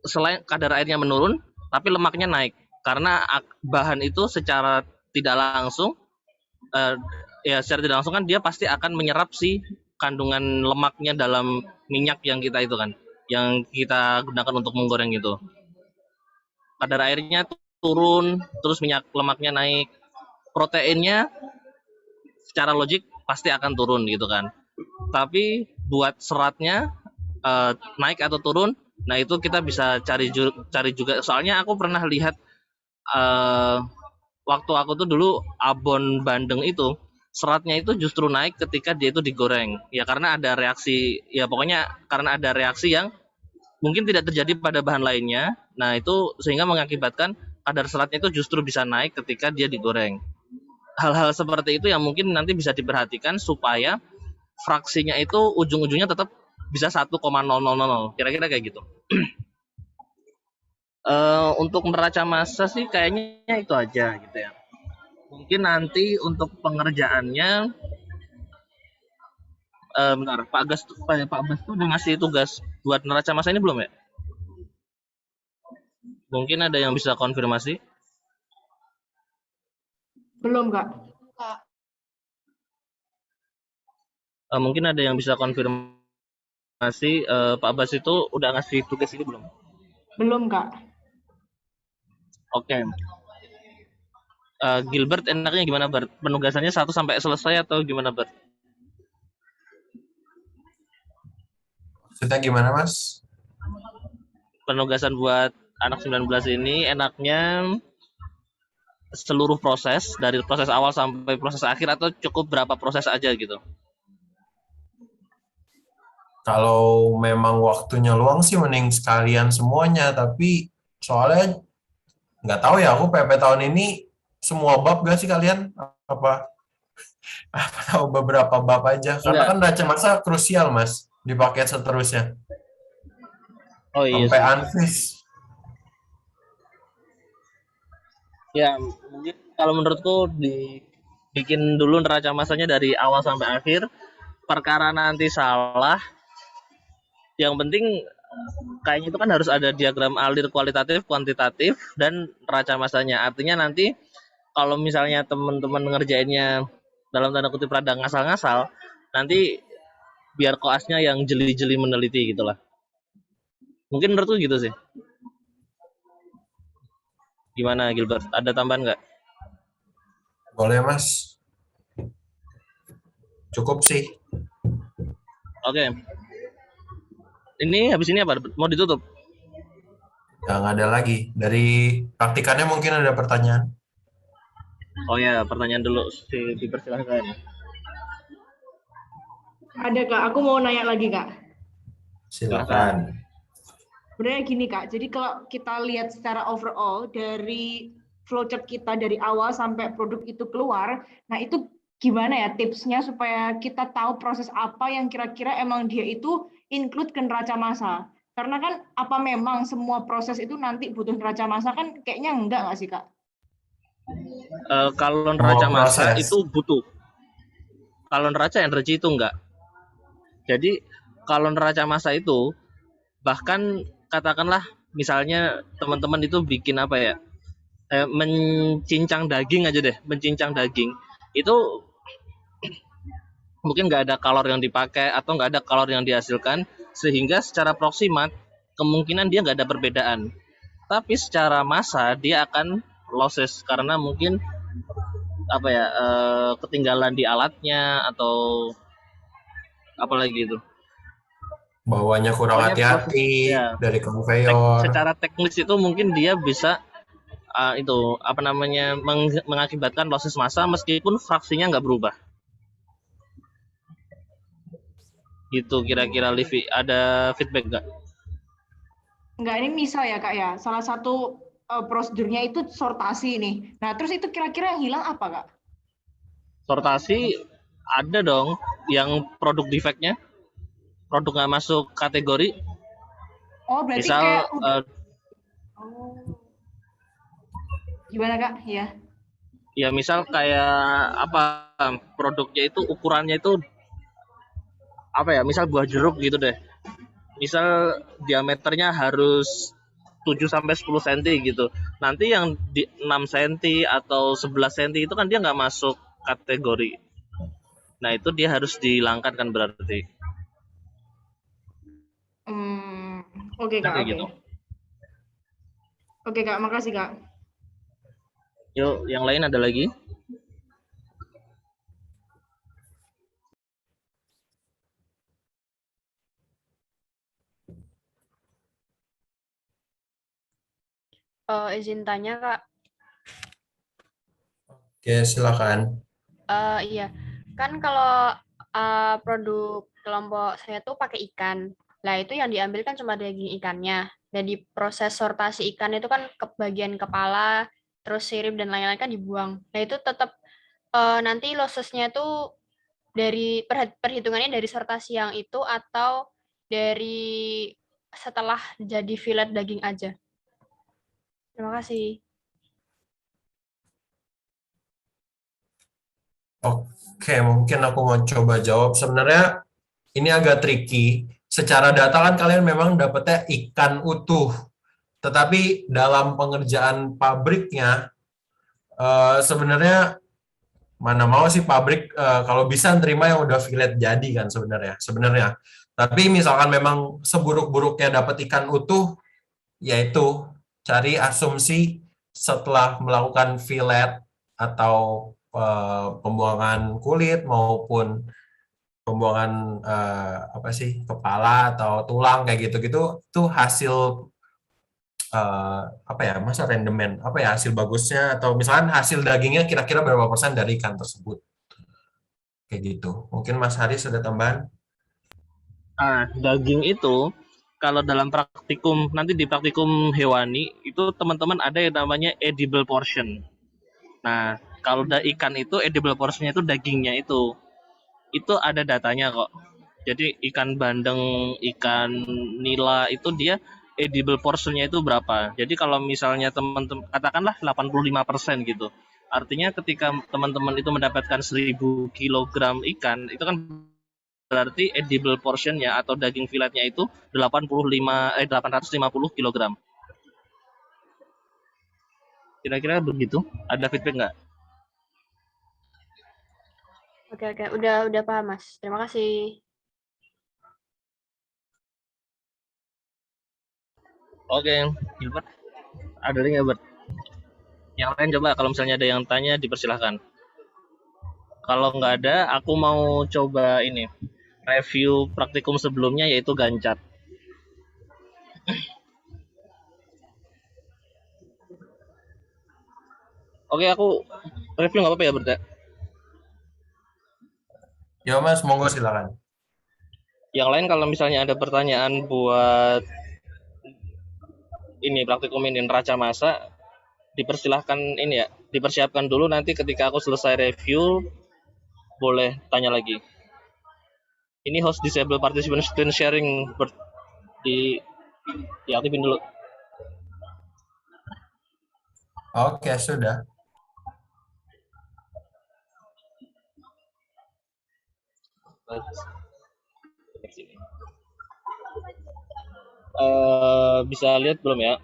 selain kadar airnya menurun, tapi lemaknya naik karena bahan itu secara tidak langsung secara tidak langsung kan dia pasti akan menyerap si kandungan lemaknya dalam minyak yang kita itu kan, yang kita gunakan untuk menggoreng itu. Kadar airnya turun, terus lemaknya naik, proteinnya secara logik pasti akan turun gitu kan. Tapi buat seratnya naik atau turun, nah itu kita bisa cari juga. Soalnya aku pernah lihat waktu aku tuh dulu abon bandeng itu, seratnya itu justru naik ketika dia itu digoreng. Ya karena ada reaksi, ya pokoknya karena ada reaksi yang mungkin tidak terjadi pada bahan lainnya. Nah itu sehingga mengakibatkan kadar seratnya itu justru bisa naik ketika dia digoreng. Hal-hal seperti itu yang mungkin nanti bisa diperhatikan supaya fraksinya itu ujung-ujungnya tetap bisa 1,000. Kira-kira kayak gitu. Untuk neraca massa sih kayaknya itu aja gitu ya. Mungkin nanti untuk pengerjaannya bentar, Pak Abbas tuh udah ngasih tugas buat neraca massa ini belum ya? Mungkin ada yang bisa konfirmasi? Belum, Kak. Mungkin ada yang bisa konfirmasi, Pak Abbas itu udah ngasih tugas ini belum? Belum, Kak. Oke. Gilbert enaknya gimana, Bert? Penugasannya 1 sampai selesai atau gimana, Bert? Maksudnya gimana, Mas? Penugasan buat anak 19 ini enaknya seluruh proses, dari proses awal sampai proses akhir, atau cukup berapa proses aja gitu? Kalau memang waktunya luang sih mending sekalian semuanya, tapi soalnya nggak tahu ya, aku PP tahun ini semua bab gak sih kalian? Apa apa tahu beberapa bab aja? Karena Enggak. kan neraca masa krusial Mas di paket seterusnya Oh iya sampai sih. unfish. Ya, mungkin kalau menurutku dibikin dulu neraca masanya dari awal sampai akhir. Perkara nanti salah, yang penting kayaknya itu kan harus ada diagram alir kualitatif, kuantitatif, dan neraca masanya. Artinya nanti kalau misalnya teman-teman ngerjainnya dalam tanda kutip rada ngasal-ngasal, nanti biar koasnya yang jeli-jeli meneliti gitulah. Mungkin menurutku gitu sih. Gimana Gilbert? Ada tambahan nggak? Boleh Mas, cukup sih. Oke. Ini habis ini apa? Mau ditutup? Ya nggak ada lagi. Dari praktikannya mungkin ada pertanyaan. Oh ya, pertanyaan dulu. Dipersilahkan. Ada Kak, aku mau nanya lagi Kak. Silakan. Sebenarnya gini Kak, jadi kalau kita lihat secara overall dari flowchart kita dari awal sampai produk itu keluar, nah itu gimana ya tipsnya supaya kita tahu proses apa yang kira-kira emang dia itu include ke neraca massa. Karena kan apa memang semua proses itu nanti butuh neraca massa kan kayaknya enggak nggak sih Kak? Kalau Semua neraca massa proses. itu butuh. Kalau neraca energi itu enggak. Jadi kalau neraca massa itu bahkan katakanlah misalnya teman-teman itu bikin apa ya? Mencincang daging aja deh, mencincang daging. Itu mungkin nggak ada kalor yang dipakai atau nggak ada kalor yang dihasilkan, sehingga secara proksimat kemungkinan dia nggak ada perbedaan. Tapi secara massa dia akan losses karena mungkin apa ya, ketinggalan di alatnya atau apa lagi itu. Bawahnya kurang Pokoknya proses hati-hati ya dari konveyor. secara teknis itu mungkin dia bisa itu apa namanya mengakibatkan losses massa meskipun fraksinya nggak berubah. Gitu kira-kira Livi, ada feedback nggak? Enggak, ini misal ya Kak ya, salah satu prosedurnya itu sortasi nih. Nah terus itu kira-kira yang hilang apa Kak? Sortasi ada dong yang produk defectnya, produk nggak masuk kategori. Oh berarti Misal kayak oh. Gimana Kak? Ya. ya misal kayak apa produknya itu ukurannya itu apa ya, misal buah jeruk gitu deh. Misal diameternya harus 7 sampai 10 cm gitu. Nanti yang di 6 cm atau 11 cm itu kan dia nggak masuk kategori. Nah, itu dia harus dihilangkan kan berarti. Oke Kak, Kayak oke. gitu. Oke Kak, makasih Kak. Yuk, yang lain ada lagi? Izin tanya Kak. Oke, silakan. Iya, kan kalau produk kelompok saya tuh pakai ikan. Nah itu yang diambil kan cuma daging ikannya. Dan di proses sortasi ikan itu kan ke bagian kepala, terus sirip dan lain-lain kan dibuang. Nah itu tetap nanti lossesnya tuh dari perhitungannya dari sortasi yang itu atau dari setelah jadi fillet daging aja. Terima kasih. Oke, mungkin aku mau coba jawab. Sebenarnya ini agak tricky. Secara data kan kalian memang dapetnya ikan utuh. Tetapi dalam pengerjaan pabriknya, sebenarnya mana mau sih pabrik kalau bisa nerima yang udah fillet jadi kan sebenarnya. Tapi misalkan memang seburuk-buruknya dapat ikan utuh, yaitu cari asumsi setelah melakukan fillet atau pembuangan kulit maupun pembuangan apa sih kepala atau tulang kayak gitu-gitu tuh hasil apa ya masa rendemen apa ya hasil bagusnya atau misalkan hasil dagingnya kira-kira berapa persen dari ikan tersebut kayak gitu. Mungkin Mas Haris ada tambahan? Daging itu kalau dalam praktikum, nanti di praktikum hewani itu teman-teman ada yang namanya edible portion. Nah, kalau ikan itu edible portionnya itu dagingnya itu ada datanya kok. Jadi ikan bandeng, ikan nila itu dia edible portionnya itu berapa. Jadi kalau misalnya teman-teman katakanlah 85% gitu. Artinya ketika teman-teman itu mendapatkan 1000 kilogram ikan, itu kan berarti edible portionnya atau daging filetnya itu 850 kilogram. Kira-kira begitu? Ada feedback nggak? Oke, udah paham Mas. Terima kasih. Oke, Gilbert, ada lagi nggak, Bert? Yang lain coba kalau misalnya ada yang tanya dipersilahkan. Kalau nggak ada, aku mau coba ini review praktikum sebelumnya yaitu Gancat. Oke, aku review nggak apa-apa ya, Bert? Ya Mas, monggo silakan. Yang lain kalau misalnya ada pertanyaan buat ini praktikum ini neraca massa, dipersilahkan ini ya, dipersiapkan dulu, nanti ketika aku selesai review boleh tanya lagi. Ini host disable participant screen sharing diaktifin dulu. Oke, sudah. Bisa lihat belum ya?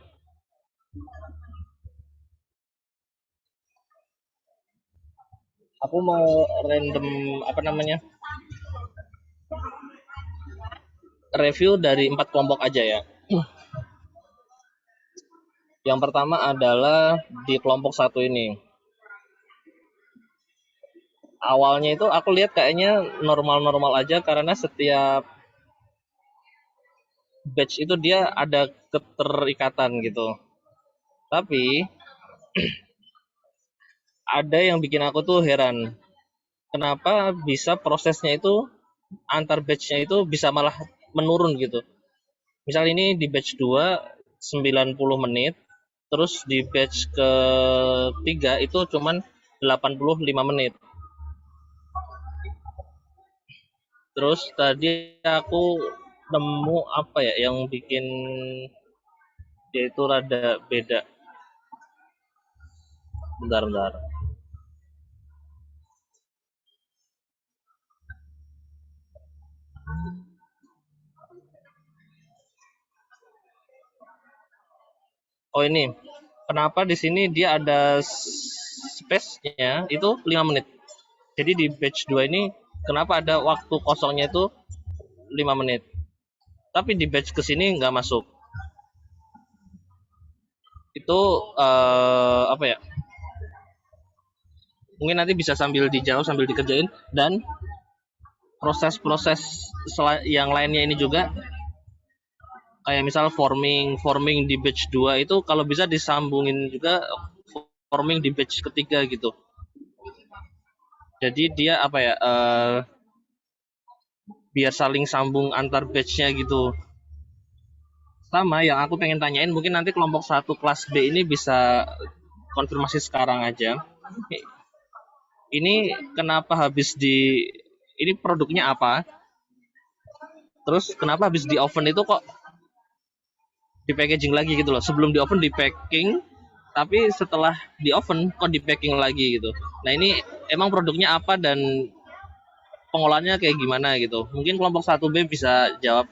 Aku mau random review dari 4 kelompok aja ya. Yang pertama adalah di kelompok 1 ini. Awalnya itu aku lihat kayaknya normal-normal aja karena setiap batch itu dia ada keterikatan gitu. Tapi ada yang bikin aku tuh heran. Kenapa bisa prosesnya itu antar batch-nya itu bisa malah menurun gitu. Misal ini di batch 2 90 menit, terus di batch ketiga itu cuman 85 menit. Terus tadi aku nemu apa ya yang bikin dia itu rada beda. Bentar. Oh ini, kenapa di sini dia ada space-nya itu 5 menit. Jadi di batch 2 ini kenapa ada waktu kosongnya itu 5 menit. Tapi di batch ke sini nggak masuk. Itu apa ya? Mungkin nanti bisa sambil dijawab, sambil dikerjain. Dan proses-proses yang lainnya ini juga kayak misal forming di batch 2 itu kalau bisa disambungin juga forming di batch ketiga gitu. Jadi dia apa ya biar saling sambung antar batch-nya gitu. Sama yang aku pengen tanyain, mungkin nanti kelompok 1 kelas B ini bisa konfirmasi sekarang aja. Ini kenapa habis ini produknya apa? Terus kenapa habis di oven itu kok di packaging lagi gitu loh. Sebelum di oven di packing, tapi setelah di oven kok di packing lagi gitu. Nah ini emang produknya apa dan pengolahannya kayak gimana gitu. Mungkin kelompok 1B bisa jawab.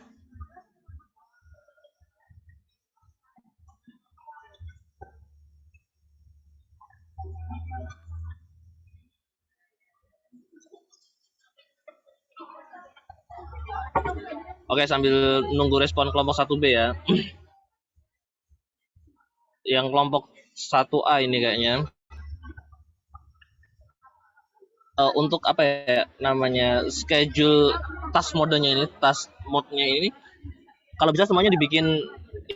Oke, sambil nunggu respon kelompok 1B ya. Yang kelompok 1A ini kayaknya. Untuk apa ya namanya schedule task mode-nya ini kalau bisa semuanya dibikin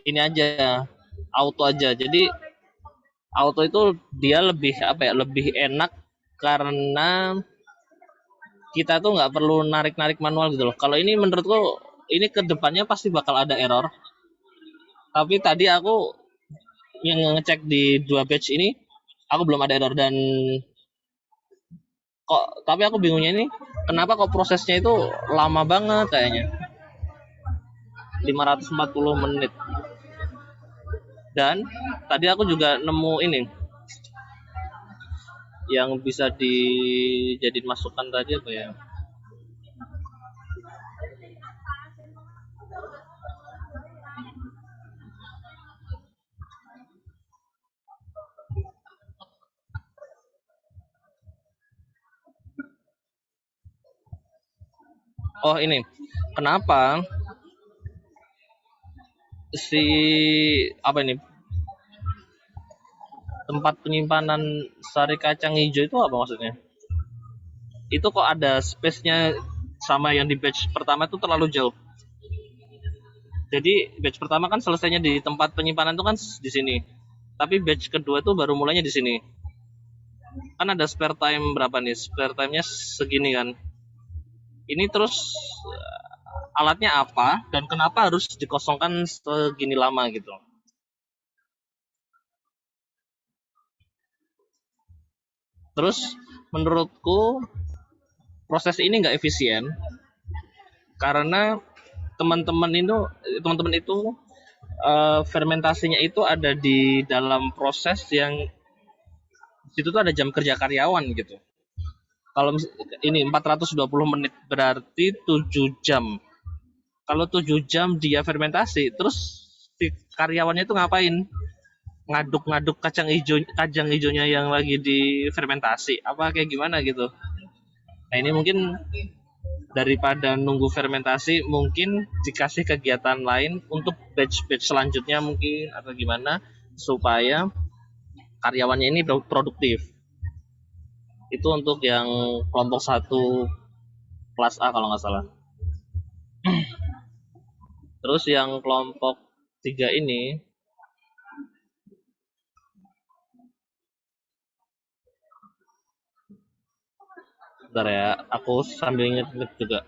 ini aja auto aja. Jadi auto itu dia lebih apa ya lebih enak karena kita tuh nggak perlu narik manual gitu loh. Kalau ini menurutku ini ke depannya pasti bakal ada error. Tapi tadi aku yang ngecek di 2 batch ini, aku belum ada error. Dan tapi aku bingungnya ini, kenapa kok prosesnya itu lama banget kayaknya. 540 menit. Dan tadi aku juga nemu ini yang bisa dijadiin masukan tadi apa ya? Oh ini, kenapa si apa ini tempat penyimpanan sari kacang hijau itu apa maksudnya? Itu kok ada space-nya sama yang di batch pertama itu terlalu jauh. Jadi batch pertama kan selesainya di tempat penyimpanan itu kan di sini. Tapi batch kedua itu baru mulainya di sini. Kan ada spare time berapa nih? Spare time-nya segini kan. Ini terus alatnya apa dan kenapa harus dikosongkan segini lama gitu. Terus menurutku proses ini nggak efisien karena teman-teman itu fermentasinya itu ada di dalam proses yang situ tuh ada jam kerja karyawan gitu. Kalau ini 420 menit berarti 7 jam. Kalau 7 jam dia fermentasi, terus si karyawannya itu ngapain? Ngaduk-ngaduk kacang hijaunya yang lagi difermentasi. Apa kayak gimana gitu. Nah, ini mungkin daripada nunggu fermentasi, mungkin dikasih kegiatan lain untuk batch-batch selanjutnya mungkin atau gimana supaya karyawannya ini produktif. Itu untuk yang kelompok 1 kelas A kalau nggak salah. Terus yang kelompok 3 ini bentar ya, aku sambil inget juga.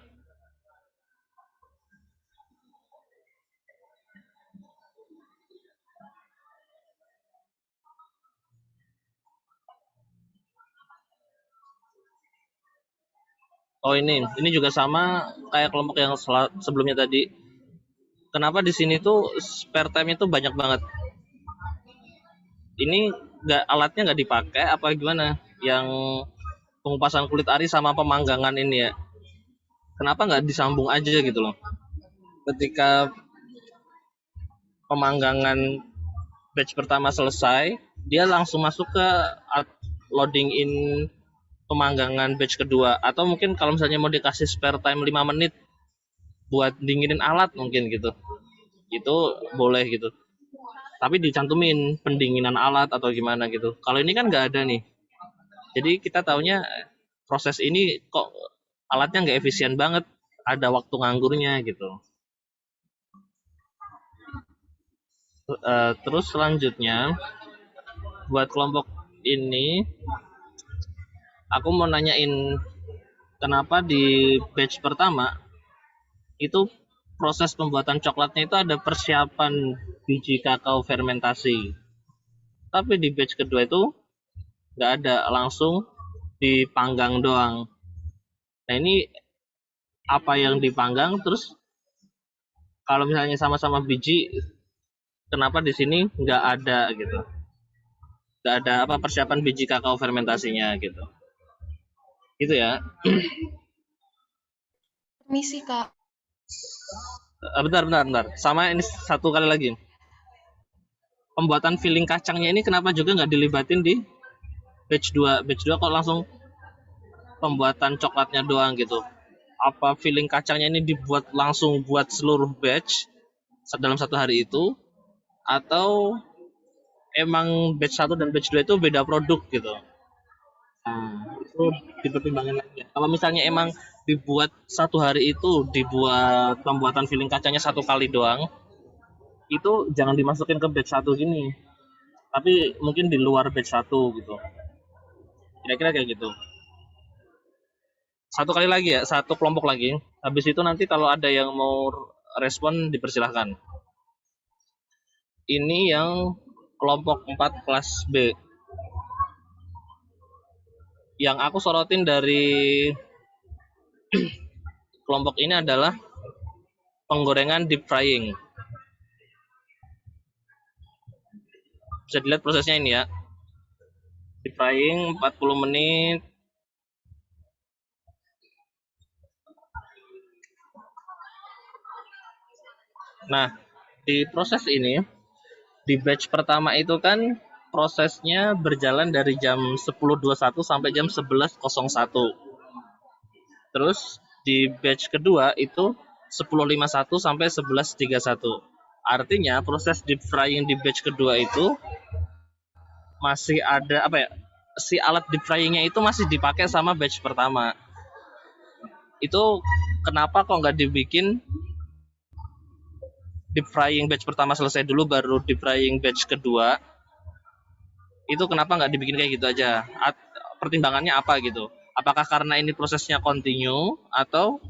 Oh ini juga sama kayak kelompok yang sebelumnya tadi. Kenapa di sini tuh spare time itu banyak banget? Ini alatnya nggak dipakai apa gimana? Yang pengupasan kulit ari sama pemanggangan ini ya. Kenapa nggak disambung aja gitu loh? Ketika pemanggangan batch pertama selesai, dia langsung masuk ke loading in pemanggangan batch kedua. Atau mungkin kalau misalnya mau dikasih spare time 5 menit buat dinginin alat mungkin gitu. Itu boleh gitu. Tapi dicantumin pendinginan alat atau gimana gitu. Kalau ini kan nggak ada nih. Jadi kita taunya proses ini kok alatnya nggak efisien banget. Ada waktu nganggurnya gitu. Terus selanjutnya buat kelompok ini aku mau nanyain kenapa di batch pertama itu proses pembuatan coklatnya itu ada persiapan biji kakao fermentasi, tapi di batch kedua itu nggak ada, langsung dipanggang doang. Nah ini apa yang dipanggang, terus kalau misalnya sama-sama biji kenapa di sini nggak ada gitu, nggak ada apa persiapan biji kakao fermentasinya gitu. Gitu ya. Permisi, Kak. Bentar. Sama ini satu kali lagi. Pembuatan filling kacangnya ini kenapa juga nggak dilibatin di batch 2? Batch 2 kok langsung pembuatan coklatnya doang gitu. Apa filling kacangnya ini dibuat langsung buat seluruh batch dalam 1 hari itu? Atau emang batch 1 dan batch 2 itu beda produk gitu? Itu dipertimbangkan lagi. Kalau misalnya emang dibuat 1 hari itu dibuat pembuatan filling kacangnya 1 kali doang, itu jangan dimasukin ke batch 1 gini, tapi mungkin di luar batch 1 gitu. Kira-kira kayak gitu. 1 kali lagi ya, 1 kelompok lagi. Habis itu nanti kalau ada yang mau respon dipersilahkan. Ini yang kelompok 4 kelas B. Yang aku sorotin dari kelompok ini adalah penggorengan deep frying. Bisa dilihat prosesnya ini ya. Deep frying 40 menit. Nah, di proses ini, di batch pertama itu kan prosesnya berjalan dari jam 10.21 sampai jam 11.01. Terus di batch kedua itu 10.51 sampai 11.31. Artinya proses deep frying di batch kedua itu masih ada si alat deep fryingnya itu masih dipakai sama batch pertama. Itu kenapa kok nggak dibikin deep frying batch pertama selesai dulu baru deep frying batch kedua? Itu kenapa nggak dibikin kayak gitu aja? Pertimbangannya apa gitu? Apakah karena ini prosesnya continue atau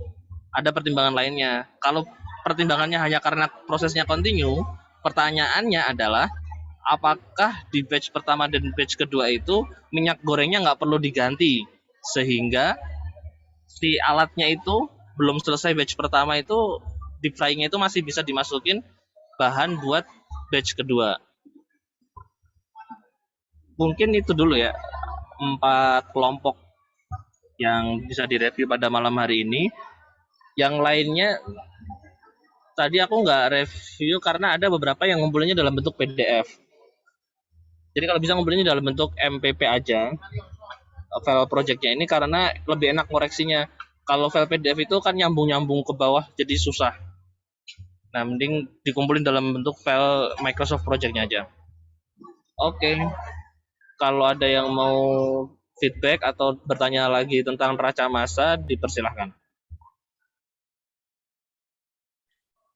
ada pertimbangan lainnya? Kalau pertimbangannya hanya karena prosesnya continue, pertanyaannya adalah apakah di batch pertama dan batch kedua itu minyak gorengnya nggak perlu diganti sehingga si alatnya itu belum selesai batch pertama itu deep fryingnya itu masih bisa dimasukin bahan buat batch kedua. Mungkin itu dulu ya 4 kelompok yang bisa direview pada malam hari ini. Yang lainnya tadi aku nggak review karena ada beberapa yang ngumpulinnya dalam bentuk PDF. Jadi kalau bisa ngumpulinnya dalam bentuk MPP aja, file projectnya ini, karena lebih enak koreksinya. Kalau file PDF itu kan nyambung-nyambung ke bawah jadi susah. Nah, mending dikumpulin dalam bentuk file Microsoft Project-nya aja. Oke. Kalau ada yang mau feedback atau bertanya lagi tentang neraca massa, dipersilahkan.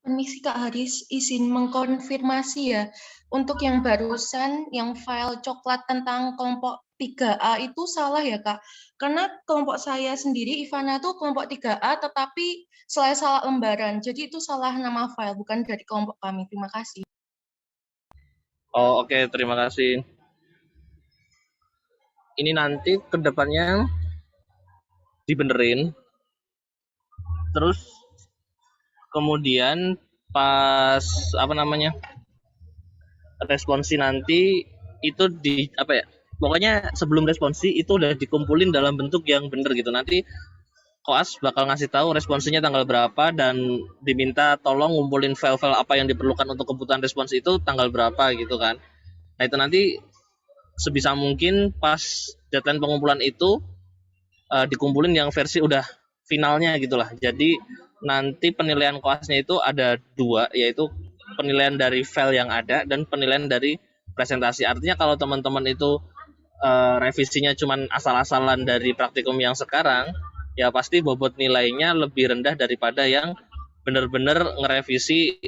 Permisi Kak Haris, izin mengkonfirmasi ya. Untuk yang barusan, yang file coklat tentang kelompok 3A itu salah ya Kak? Karena kelompok saya sendiri, Ivana itu kelompok 3A, tetapi salah lembaran. Jadi itu salah nama file, bukan dari kelompok kami. Terima kasih. Oh, oke, terima kasih. Ini nanti ke depannya dibenerin. Terus kemudian pas responsi nanti itu pokoknya sebelum responsi itu udah dikumpulin dalam bentuk yang bener gitu. Nanti koas bakal ngasih tahu responsinya tanggal berapa dan diminta tolong ngumpulin file-file apa yang diperlukan untuk kebutuhan responsi itu tanggal berapa gitu kan. Nah, itu nanti sebisa mungkin pas deadline pengumpulan itu dikumpulin yang versi udah finalnya gitulah. Jadi nanti penilaian koasnya itu ada 2, yaitu penilaian dari file yang ada dan penilaian dari presentasi. Artinya kalau teman-teman itu revisinya cuman asal-asalan dari praktikum yang sekarang, ya pasti bobot nilainya lebih rendah daripada yang benar-benar ngerevisi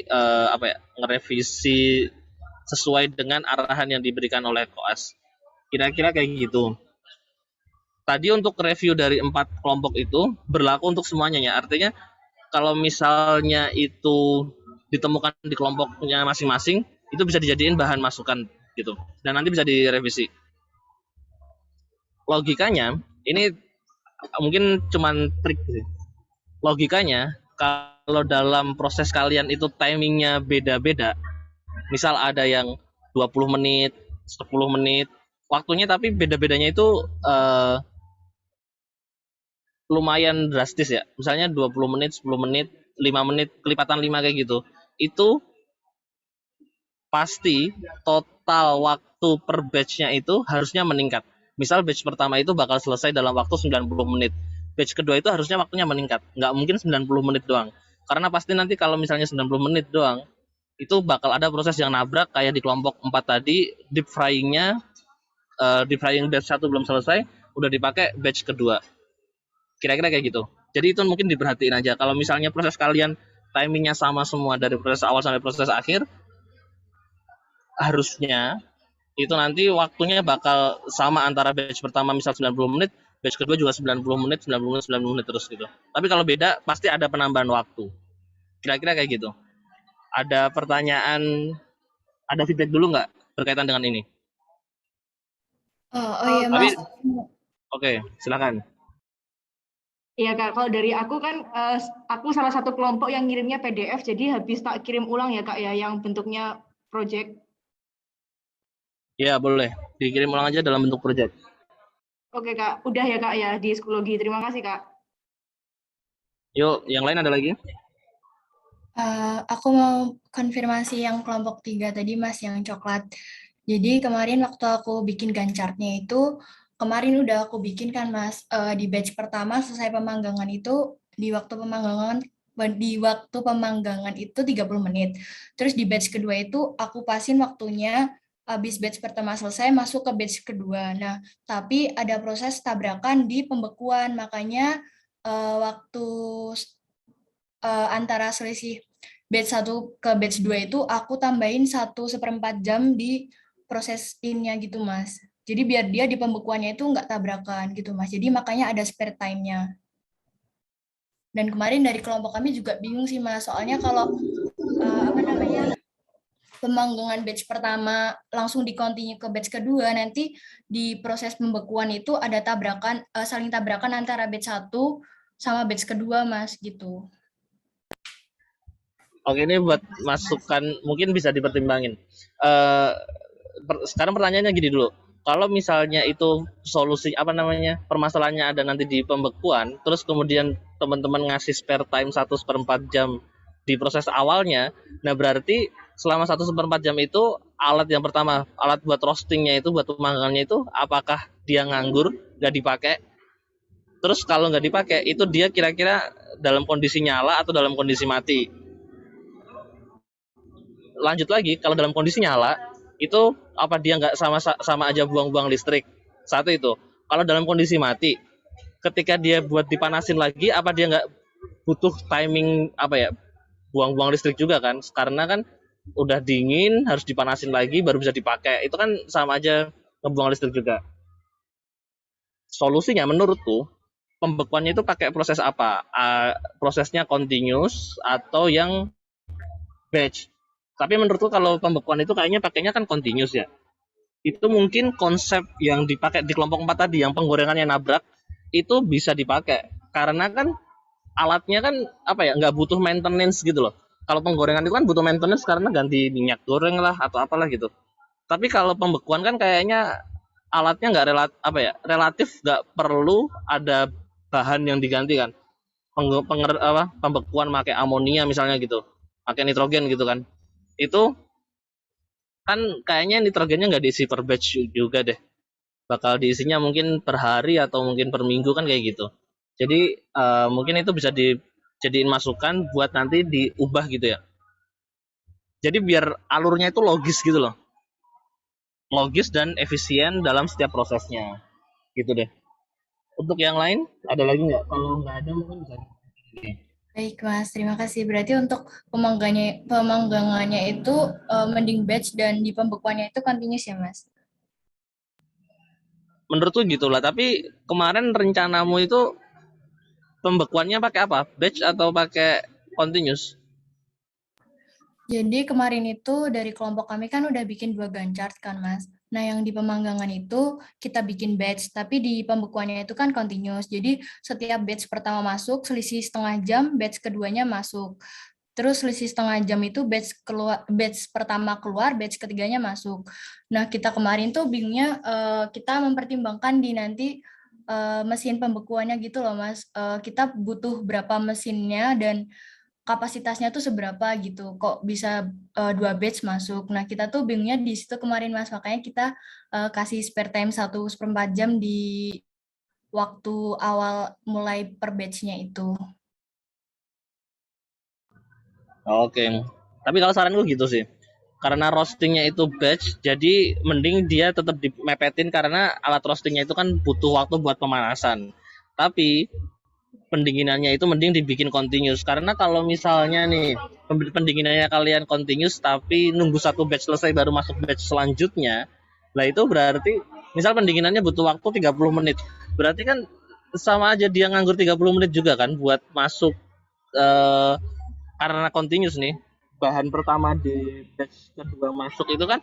sesuai dengan arahan yang diberikan oleh koas. Kira-kira kayak gitu. Tadi untuk review dari 4 kelompok itu berlaku untuk semuanya ya. Artinya kalau misalnya itu ditemukan di kelompoknya masing-masing, itu bisa dijadiin bahan masukan gitu. Dan nanti bisa direvisi. Logikanya, ini mungkin cuman trik sih. Logikanya, kalau dalam proses kalian itu timingnya beda-beda, misal ada yang 20 menit, 10 menit, waktunya tapi beda-bedanya itu lumayan drastis ya. Misalnya 20 menit, 10 menit, 5 menit, kelipatan 5 kayak gitu. Itu pasti total waktu per batch-nya itu harusnya meningkat. Misal batch pertama itu bakal selesai dalam waktu 90 menit. Batch kedua itu harusnya waktunya meningkat. Nggak mungkin 90 menit doang. Karena pasti nanti kalau misalnya 90 menit doang, itu bakal ada proses yang nabrak kayak di kelompok 4 tadi, deep frying-nya, deep frying batch 1 belum selesai, udah dipakai batch kedua. Kira-kira kayak gitu. Jadi itu mungkin diperhatiin aja. Kalau misalnya proses kalian timingnya sama semua dari proses awal sampai proses akhir, harusnya itu nanti waktunya bakal sama antara batch pertama misal 90 menit, batch kedua juga 90 menit, 90 menit, 90 menit terus gitu. Tapi kalau beda pasti ada penambahan waktu. Kira-kira kayak gitu. Ada pertanyaan, ada feedback dulu nggak berkaitan dengan ini? Oh iya Tapi Mas, oke, silakan. Iya Kak, kalau dari aku kan aku salah satu kelompok yang ngirimnya PDF, jadi habis tak kirim ulang ya Kak ya, yang bentuknya project. Ya boleh, dikirim ulang aja dalam bentuk project. Oke Kak, udah ya Kak ya di psikologi. Terima kasih Kak. Yuk, yang lain ada lagi? aku mau konfirmasi yang kelompok 3 tadi Mas, yang coklat. Jadi kemarin waktu aku bikin gancartnya itu, kemarin udah aku bikin kan Mas, di batch pertama selesai pemanggangan itu di waktu pemanggangan itu 30 menit. Terus di batch kedua itu aku pasin waktunya habis batch pertama selesai masuk ke batch kedua. Nah, tapi ada proses tabrakan di pembekuan, makanya waktu antara selisih batch 1 ke batch 2 itu aku tambahin 1/4 jam di proses in-nya gitu Mas. Jadi biar dia di pembekuannya itu nggak tabrakan gitu Mas. Jadi makanya ada spare time-nya. Dan kemarin dari kelompok kami juga bingung sih Mas. Soalnya kalau pemanggangan batch pertama langsung di-continue ke batch kedua, nanti di proses pembekuan itu ada tabrakan, saling tabrakan antara batch 1 sama batch kedua Mas gitu. Oke, ini buat masukan mungkin bisa dipertimbangin. Sekarang pertanyaannya gini dulu. Kalau misalnya itu solusi permasalahannya ada nanti di pembekuan, terus kemudian teman-teman ngasih spare time 1/4 jam di proses awalnya, nah berarti selama 1/4 jam itu alat yang pertama, alat buat roastingnya itu, buat pemanggangannya itu, apakah dia nganggur, nggak dipakai? Terus kalau nggak dipakai, itu dia kira-kira dalam kondisi nyala atau dalam kondisi mati? Lanjut lagi, kalau dalam kondisi nyala itu apa dia nggak sama aja buang-buang listrik? Satu itu. Kalau dalam kondisi mati, ketika dia buat dipanasin lagi, apa dia nggak butuh timing buang-buang listrik juga kan? Karena kan udah dingin harus dipanasin lagi baru bisa dipakai. Itu kan sama aja ngebuang listrik juga. Solusinya menurutku pembekuannya itu pakai proses apa? Prosesnya continuous atau yang batch? Tapi menurutku kalau pembekuan itu kayaknya pakainya kan continuous ya. Itu mungkin konsep yang dipakai di kelompok 4 tadi, yang penggorengannya nabrak, itu bisa dipakai. Karena kan alatnya kan nggak butuh maintenance gitu loh. Kalau penggorengan itu kan butuh maintenance karena ganti minyak goreng lah atau apalah gitu. Tapi kalau pembekuan kan kayaknya alatnya nggak relatif nggak perlu ada bahan yang diganti kan. Pembekuan pakai amonia misalnya gitu, pakai nitrogen gitu kan. Itu kan kayaknya nitrogennya nggak diisi per batch juga deh. Bakal diisinya mungkin per hari atau mungkin per minggu kan kayak gitu. Jadi mungkin itu bisa dijadiin masukan buat nanti diubah gitu ya. Jadi biar alurnya itu logis gitu loh. Logis dan efisien dalam setiap prosesnya. Gitu deh. Untuk yang lain ada lagi nggak? Kalau nggak ada mungkin bisa. Baik Mas, terima kasih. Berarti untuk pemanggangannya itu mending batch dan di pembekuannya itu continuous ya Mas? Menurutku gitulah. Tapi kemarin rencanamu itu pembekuannya pakai apa? Batch atau pakai continuous? Jadi kemarin itu dari kelompok kami kan udah bikin 2 ganchart kan Mas. Nah yang di pemanggangan itu kita bikin batch, tapi di pembekuannya itu kan continuous. Jadi setiap batch pertama masuk, selisih setengah jam, batch keduanya masuk. Terus selisih setengah jam itu batch pertama keluar, batch ketiganya masuk. Nah kita kemarin tuh bingungnya kita mempertimbangkan di nanti mesin pembekuannya gitu loh Mas. Kita butuh berapa mesinnya dan kapasitasnya tuh seberapa gitu, kok bisa 2 batch masuk. Nah kita tuh bingungnya di situ kemarin Mas, makanya kita kasih spare time 1/4 jam di waktu awal mulai per batch-nya itu. Oke. Tapi kalau saranku gitu sih. Karena roastingnya itu batch, jadi mending dia tetap dimepetin karena alat roastingnya itu kan butuh waktu buat pemanasan. Tapi pendinginannya itu mending dibikin continuous, karena kalau misalnya nih pendinginannya kalian continuous tapi nunggu satu batch selesai baru masuk batch selanjutnya, lah itu berarti misal pendinginannya butuh waktu 30 menit. Berarti kan sama aja dia nganggur 30 menit juga kan buat masuk karena continuous nih. Bahan pertama di batch kedua masuk itu kan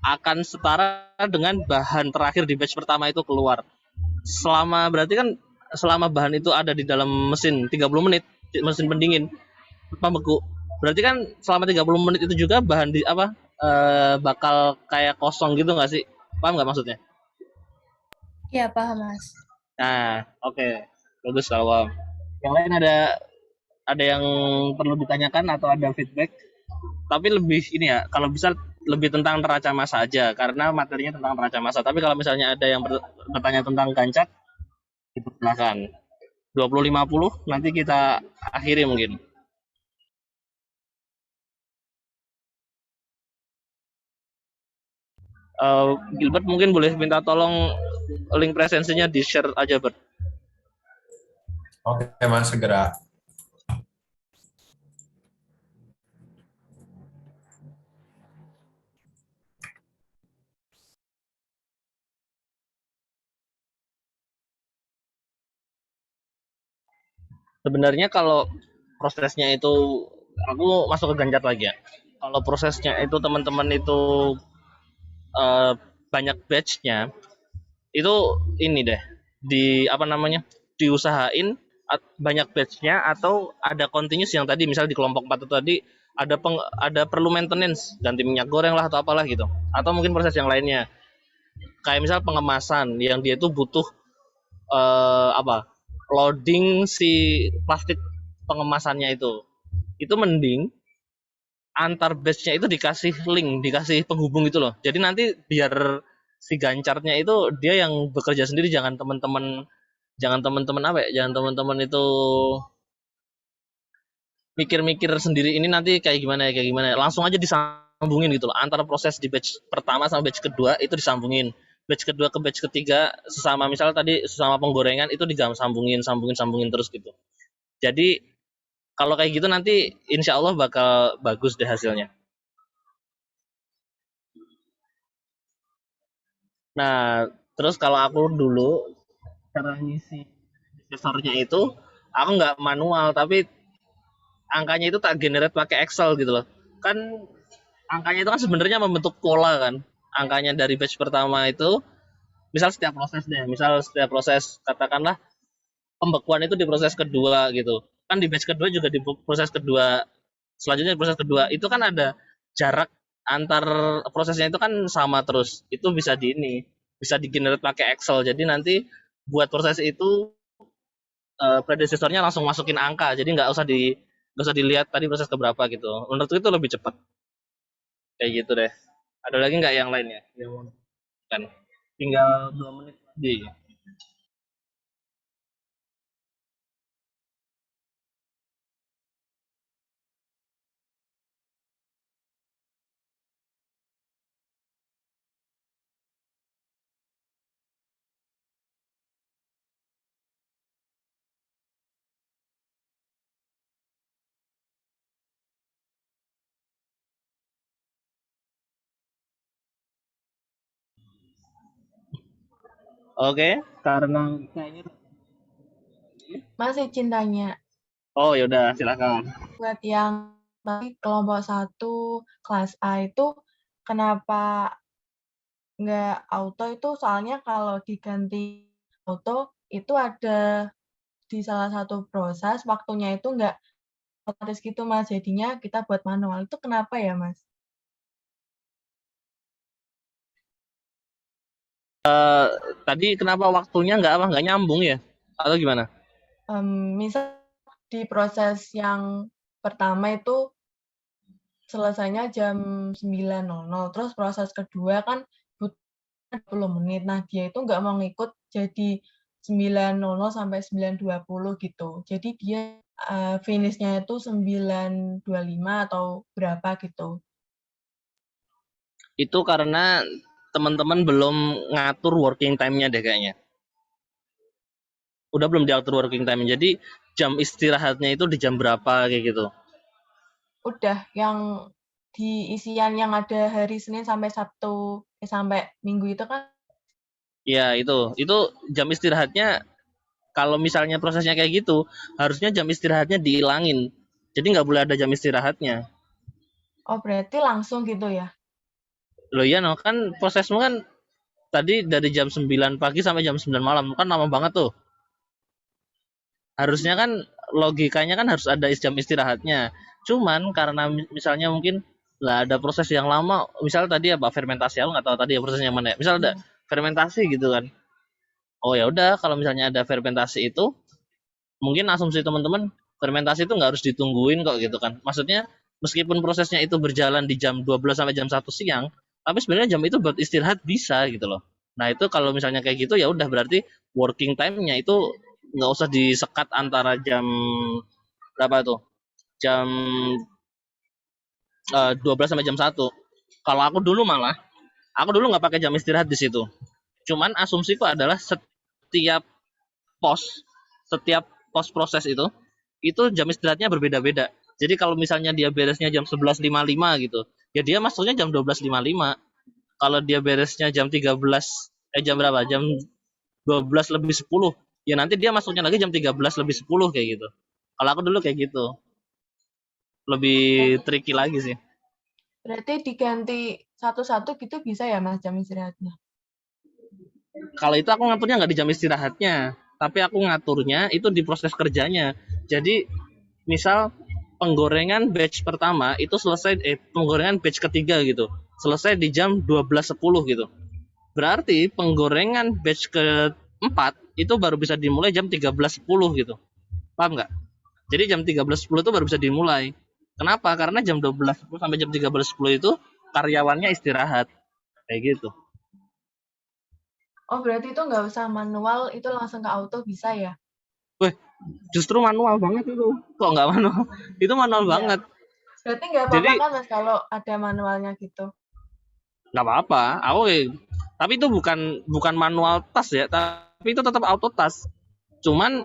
akan setara dengan bahan terakhir di batch pertama itu keluar. Berarti kan selama bahan itu ada di dalam mesin 30 menit, mesin pendingin pembeku. Berarti kan selama 30 menit itu juga bahan bakal kayak kosong gitu nggak sih? Paham nggak maksudnya? Ya, paham, Mas. Nah, oke. Bagus kalau paham. Yang lain ada yang perlu ditanyakan atau ada feedback? Tapi lebih ini ya, kalau bisa lebih tentang neraca massa aja karena materinya tentang neraca massa. Tapi kalau misalnya ada yang bertanya tentang gancak, itu silakan. 20-50 nanti kita akhiri mungkin. Gilbert mungkin boleh minta tolong link presensinya di share aja, Bert. Oke, Mas, segera. Sebenarnya kalau prosesnya itu, aku masuk ke Ganjar lagi ya. Kalau prosesnya itu teman-teman itu banyak batch-nya, itu ini deh, diusahain banyak batch-nya atau ada continuous yang tadi misal di kelompok 4 itu tadi ada perlu maintenance, ganti minyak goreng lah atau apalah gitu. Atau mungkin proses yang lainnya. Kayak misal pengemasan yang dia itu butuh loading si plastik pengemasannya itu mending antar batch-nya itu dikasih link, dikasih penghubung gitu loh. Jadi nanti biar si gancarnya itu dia yang bekerja sendiri, jangan teman-teman itu mikir-mikir sendiri ini nanti kayak gimana. Langsung aja disambungin gitu loh. Antara proses di batch pertama sama batch kedua itu disambungin. Batch kedua ke batch ketiga misalnya tadi sesama penggorengan itu sambungin terus gitu. Jadi kalau kayak gitu nanti insya Allah bakal bagus deh hasilnya. Nah, terus kalau aku dulu cara ngisi registernya itu aku nggak manual tapi angkanya itu tak generate pakai Excel gitu loh. Kan angkanya itu kan sebenarnya membentuk pola kan. Angkanya dari batch pertama itu misal setiap proses katakanlah pembekuan itu di proses kedua gitu. Kan di batch kedua juga di proses kedua, selanjutnya di proses kedua itu kan ada jarak antar prosesnya itu kan sama terus. Itu bisa bisa di-generate pakai Excel. Jadi nanti buat proses itu predecessornya langsung masukin angka. Jadi nggak usah dilihat tadi proses keberapa gitu. Menurutku itu lebih cepat. Kayak gitu deh. Ada lagi nggak yang lainnya? Kan tinggal 2 menit lagi. Oke, karena kayaknya Mas izin tanya, oh yaudah silakan. buat yang tadi kelompok 1 kelas A itu kenapa nggak auto itu soalnya kalau diganti auto itu ada di salah satu proses waktunya itu nggak otomatis gitu Mas, jadinya kita buat manual. Itu kenapa ya Mas? Tadi kenapa waktunya nggak nyambung ya? Atau gimana? Misal di proses yang pertama itu selesainya jam 9.00, terus proses kedua kan butuh 20 menit. Nah, dia itu nggak mau ngikut jadi 9.00 sampai 9.20 gitu. Jadi dia finish-nya itu 9.25 atau berapa gitu. Itu karena teman-teman belum ngatur working time-nya deh kayaknya. Udah belum diatur working time. Jadi jam istirahatnya itu di jam berapa kayak gitu. Udah yang di isian yang ada hari Senin sampai Sabtu sampai Minggu itu kan Ya itu jam istirahatnya kalau misalnya prosesnya kayak gitu, harusnya jam istirahatnya dihilangin. Jadi nggak boleh ada jam istirahatnya. Oh, berarti langsung gitu ya? Loh iya no, kan prosesmu kan tadi dari jam 9 pagi sampai jam 9 malam, kan lama banget tuh. Harusnya kan logikanya kan harus ada jam istirahatnya. Cuman karena misalnya mungkin lah ada proses yang lama, misal tadi apa fermentasi, aku nggak tahu tadi ya prosesnya mana ya. Misal ada Iya. fermentasi gitu kan. Oh ya udah, kalau misalnya ada fermentasi itu, mungkin asumsi teman-teman fermentasi itu nggak harus ditungguin kok gitu kan. Maksudnya meskipun prosesnya itu berjalan di jam 12 sampai jam 1 siang, tapi sebenarnya jam itu buat istirahat bisa gitu loh. Nah itu kalau misalnya kayak gitu ya udah berarti working time-nya itu nggak usah disekat antara jam berapa tuh? Jam 12 sampai jam 1. Kalau aku dulu nggak pakai jam istirahat di situ. Cuman asumsiku adalah setiap pos, setiap pos proses itu jam istirahatnya berbeda-beda. Jadi kalau misalnya dia beresnya jam 11.55 gitu, ya dia masuknya jam 12.55. Kalau dia beresnya jam 13, jam berapa? Jam 12 lebih 10, ya nanti dia masuknya lagi jam 13 lebih 10 kayak gitu. Kalau aku dulu kayak gitu, lebih tricky lagi sih. Berarti diganti satu-satu gitu bisa ya Mas jam istirahatnya? Kalau itu aku ngaturnya nggak di jam istirahatnya, tapi aku ngaturnya itu di proses kerjanya. Jadi misal penggorengan batch pertama itu selesai penggorengan batch ketiga gitu. Selesai di jam 12.10 gitu. Berarti penggorengan batch keempat itu baru bisa dimulai jam 13.10 gitu. Paham nggak? Jadi jam 13.10 itu baru bisa dimulai. Kenapa? Karena jam 12.10 sampai jam 13.10 itu karyawannya istirahat. Kayak gitu. Oh, berarti itu nggak usah manual, itu langsung ke auto bisa ya? Weh, justru manual banget itu. Kok nggak manual? Itu manual Iya. banget. Berarti nggak apa-apa Jadi kan Mas kalau ada manualnya gitu? nggak apa-apa. Tapi itu bukan manual task ya, tapi itu tetap auto task. Cuman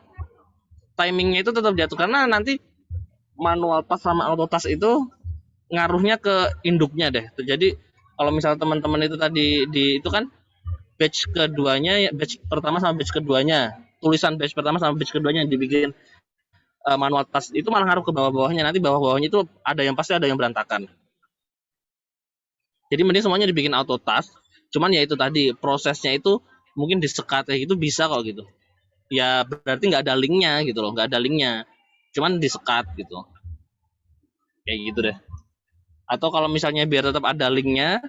timingnya itu tetap jatuh karena nanti manual task sama auto task itu ngaruhnya ke induknya deh. Jadi kalau misalnya teman-teman itu tadi itu kan batch keduanya, batch pertama sama batch keduanya, tulisan batch pertama sama batch keduanya yang dibikin manual task itu malah ngaruh ke bawah-bawahnya. Nanti bawah-bawahnya itu pasti ada yang berantakan. Jadi mending semuanya dibikin auto task. Cuman ya itu tadi prosesnya itu mungkin disekat kayak gitu bisa kok gitu. Ya berarti nggak ada linknya gitu loh, nggak ada linknya. Cuman disekat gitu. Kayak gitu deh. Atau kalau misalnya biar tetap ada linknya,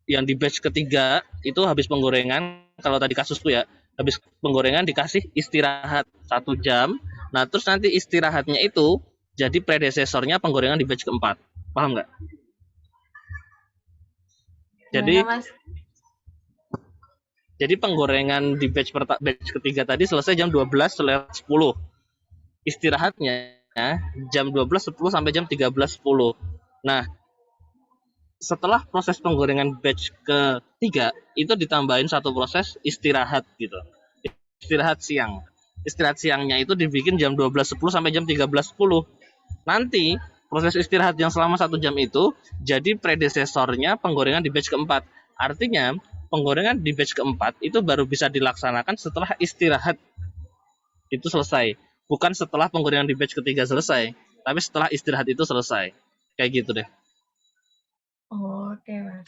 yang di batch ketiga itu habis penggorengan, kalau tadi kasusku ya, habis penggorengan dikasih istirahat 1 jam. Nah terus nanti istirahatnya itu jadi predesesornya penggorengan di batch keempat. Paham nggak? Jadi Gimana Mas? Jadi penggorengan di batch ketiga tadi selesai jam 12.10. Istirahatnya jam 12.10 sampai jam 13.10. Nah, setelah proses penggorengan batch ketiga itu ditambahin satu proses istirahat gitu. Istirahat siang. Istirahat siangnya itu dibikin jam 12.10 sampai jam 13.10. Nanti proses istirahat yang selama 1 jam itu jadi predesesornya penggorengan di batch keempat. Artinya penggorengan di batch keempat itu baru bisa dilaksanakan setelah istirahat itu selesai. Bukan setelah penggorengan di batch ketiga selesai, tapi setelah istirahat itu selesai. Kayak gitu deh. Oh, oke Mas.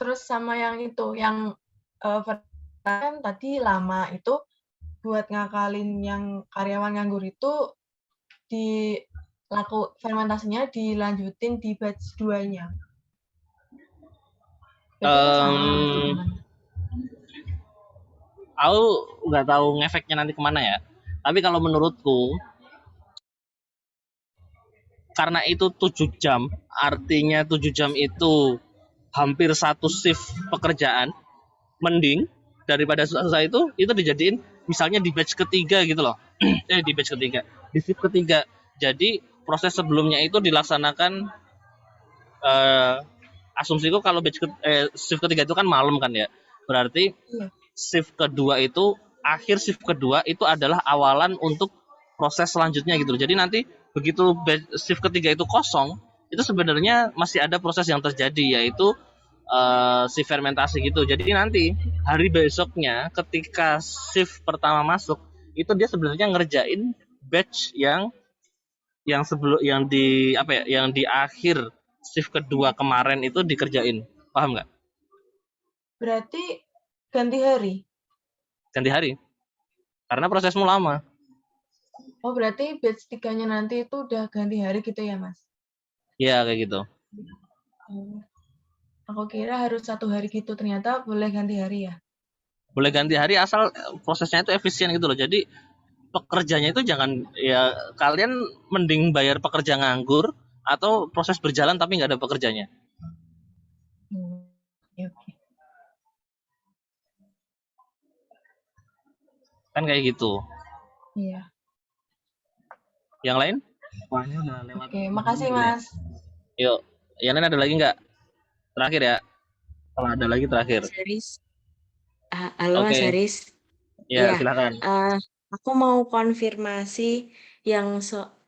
Terus sama yang itu, yang kan tadi lama itu buat ngakalin yang karyawan nganggur itu fermentasinya dilanjutin di batch 2-nya. Berarti itu sama atau gimana? Aku nggak tahu ngefeknya nanti kemana ya. Tapi kalau menurutku, karena itu 7 jam, artinya 7 jam itu hampir satu shift pekerjaan, mending daripada susah itu dijadiin misalnya di batch ketiga gitu loh. Di batch ketiga, di shift ketiga. Jadi proses sebelumnya itu dilaksanakan asumsiku kalau shift ketiga itu kan malam kan ya. Berarti Iya. akhir shift kedua itu adalah awalan untuk proses selanjutnya gitu. Jadi nanti begitu shift ketiga itu kosong, itu sebenarnya masih ada proses yang terjadi yaitu si fermentasi gitu. Jadi nanti hari besoknya ketika shift pertama masuk itu dia sebenarnya ngerjain batch yang sebelum yang di akhir shift kedua kemarin itu dikerjain. Paham nggak? Berarti ganti hari. Ganti hari. Karena prosesmu lama. Oh, berarti batch 3-nya nanti itu udah ganti hari gitu ya, Mas? Iya, kayak gitu. Oh. Aku kira harus 1 hari gitu, ternyata boleh ganti hari ya? Boleh ganti hari asal prosesnya itu efisien gitu loh. Jadi pekerjanya itu jangan, ya kalian mending bayar pekerja nganggur atau proses berjalan tapi nggak ada pekerjanya. Oke. Kan kayak gitu. Iya. Yang lain? Wah, ini udah lewat. Oke, makasih Mas. Yuk, yang lain ada lagi nggak? Terakhir ya. Kalau ada lagi terakhir. Mas Haris. Halo Mas Oke. Haris. Ya, Iya, silakan. aku mau konfirmasi yang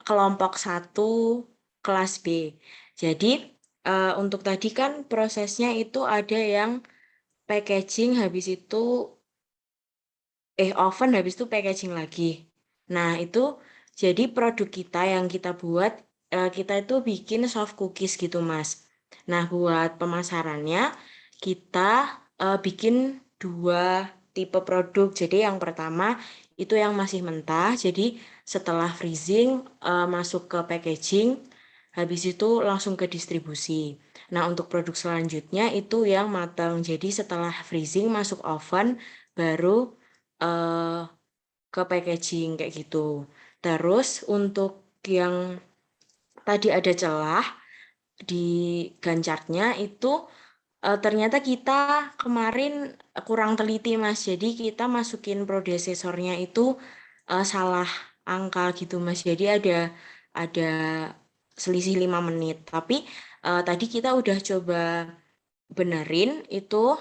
kelompok 1 kelas B. Jadi untuk tadi kan prosesnya itu ada yang packaging, habis itu oven, habis itu packaging lagi. Nah, itu jadi produk kita yang kita buat, kita itu bikin soft cookies gitu, Mas. Nah, buat pemasarannya kita bikin 2 tipe produk. Jadi yang pertama itu yang masih mentah. Jadi setelah freezing masuk ke packaging, habis itu langsung ke distribusi. Nah, untuk produk selanjutnya itu yang matang. Jadi setelah freezing masuk oven baru ke packaging kayak gitu. Terus untuk yang tadi ada celah di gancarnya itu ternyata kita kemarin kurang teliti, Mas. Jadi kita masukin prodesesornya itu salah angka gitu, Mas. Jadi ada selisih 5 menit. Tapi tadi kita udah coba benerin itu,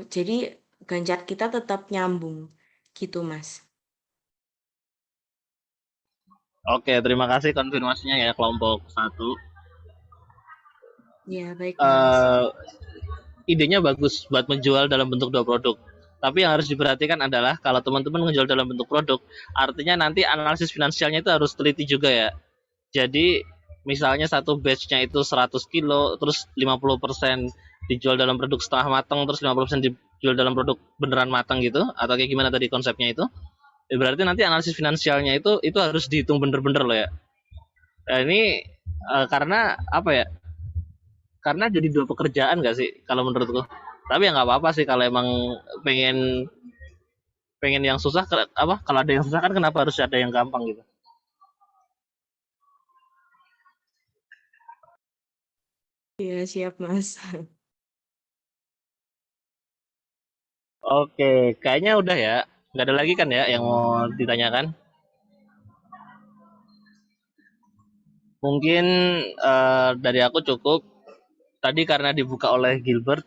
jadi gancar kita tetap nyambung gitu, Mas. Oke, terima kasih konfirmasinya ya kelompok 1. Ya, baik, Mas. Idenya bagus buat menjual dalam bentuk 2 produk. Tapi yang harus diperhatikan adalah kalau teman-teman menjual dalam bentuk produk, artinya nanti analisis finansialnya itu harus teliti juga ya. Jadi misalnya satu batch-nya itu 100 kilo, terus 50% dijual dalam produk setengah matang, terus 50% dijual dalam produk beneran matang gitu, atau kayak gimana tadi konsepnya itu. Berarti nanti analisis finansialnya itu harus dihitung bener-bener loh ya. Nah, ini karena apa ya? Karena jadi 2 pekerjaan nggak sih kalau menurutku. Tapi ya nggak apa-apa sih kalau emang pengen yang susah, kalau ada yang susah kan kenapa harus ada yang gampang gitu. Iya, siap, Mas. Oke, kayaknya udah ya. Nggak ada lagi kan ya yang mau ditanyakan? Mungkin dari aku cukup. Tadi karena dibuka oleh Gilbert,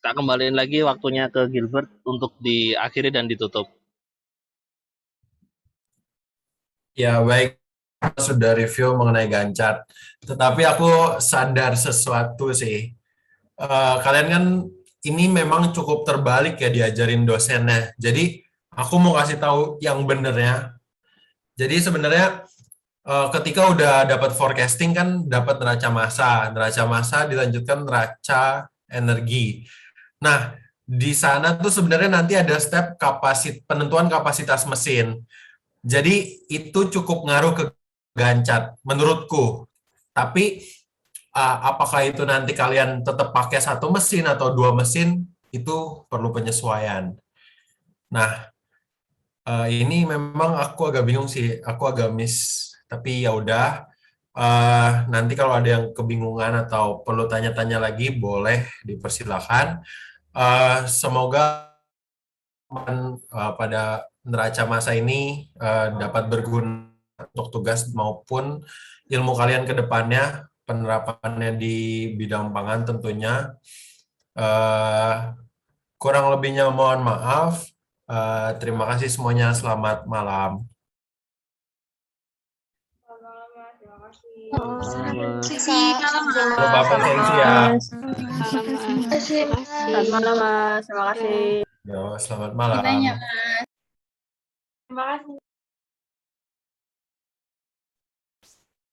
tak kembaliin lagi waktunya ke Gilbert untuk diakhiri dan ditutup. Ya, baik. Sudah review mengenai Gancar. Tetapi aku sadar sesuatu sih. Kalian kan ini memang cukup terbalik ya diajarin dosennya. Jadi aku mau kasih tahu yang benernya. Jadi sebenarnya ketika udah dapat forecasting kan dapat neraca massa dilanjutkan neraca energi. Nah, di sana tuh sebenarnya nanti ada step penentuan kapasitas mesin. Jadi itu cukup ngaruh ke Gancar menurutku. Tapi apakah itu nanti kalian tetap pakai 1 mesin atau 2 mesin itu perlu penyesuaian. Nah, ini memang aku agak bingung sih, aku agak miss. Tapi ya udah, nanti kalau ada yang kebingungan atau perlu tanya-tanya lagi, boleh dipersilakan. Semoga pada neraca massa ini dapat berguna untuk tugas maupun ilmu kalian ke depannya, penerapannya di bidang pangan tentunya. Kurang lebihnya mohon maaf. Terima kasih semuanya. Selamat malam. Selamat malam, Mas. Terima kasih. Jangan lupa absensi ya. Selamat malam, Mas. Terima kasih. Yo, selamat Terima kasih banyak, malam. Mas. Terima kasih.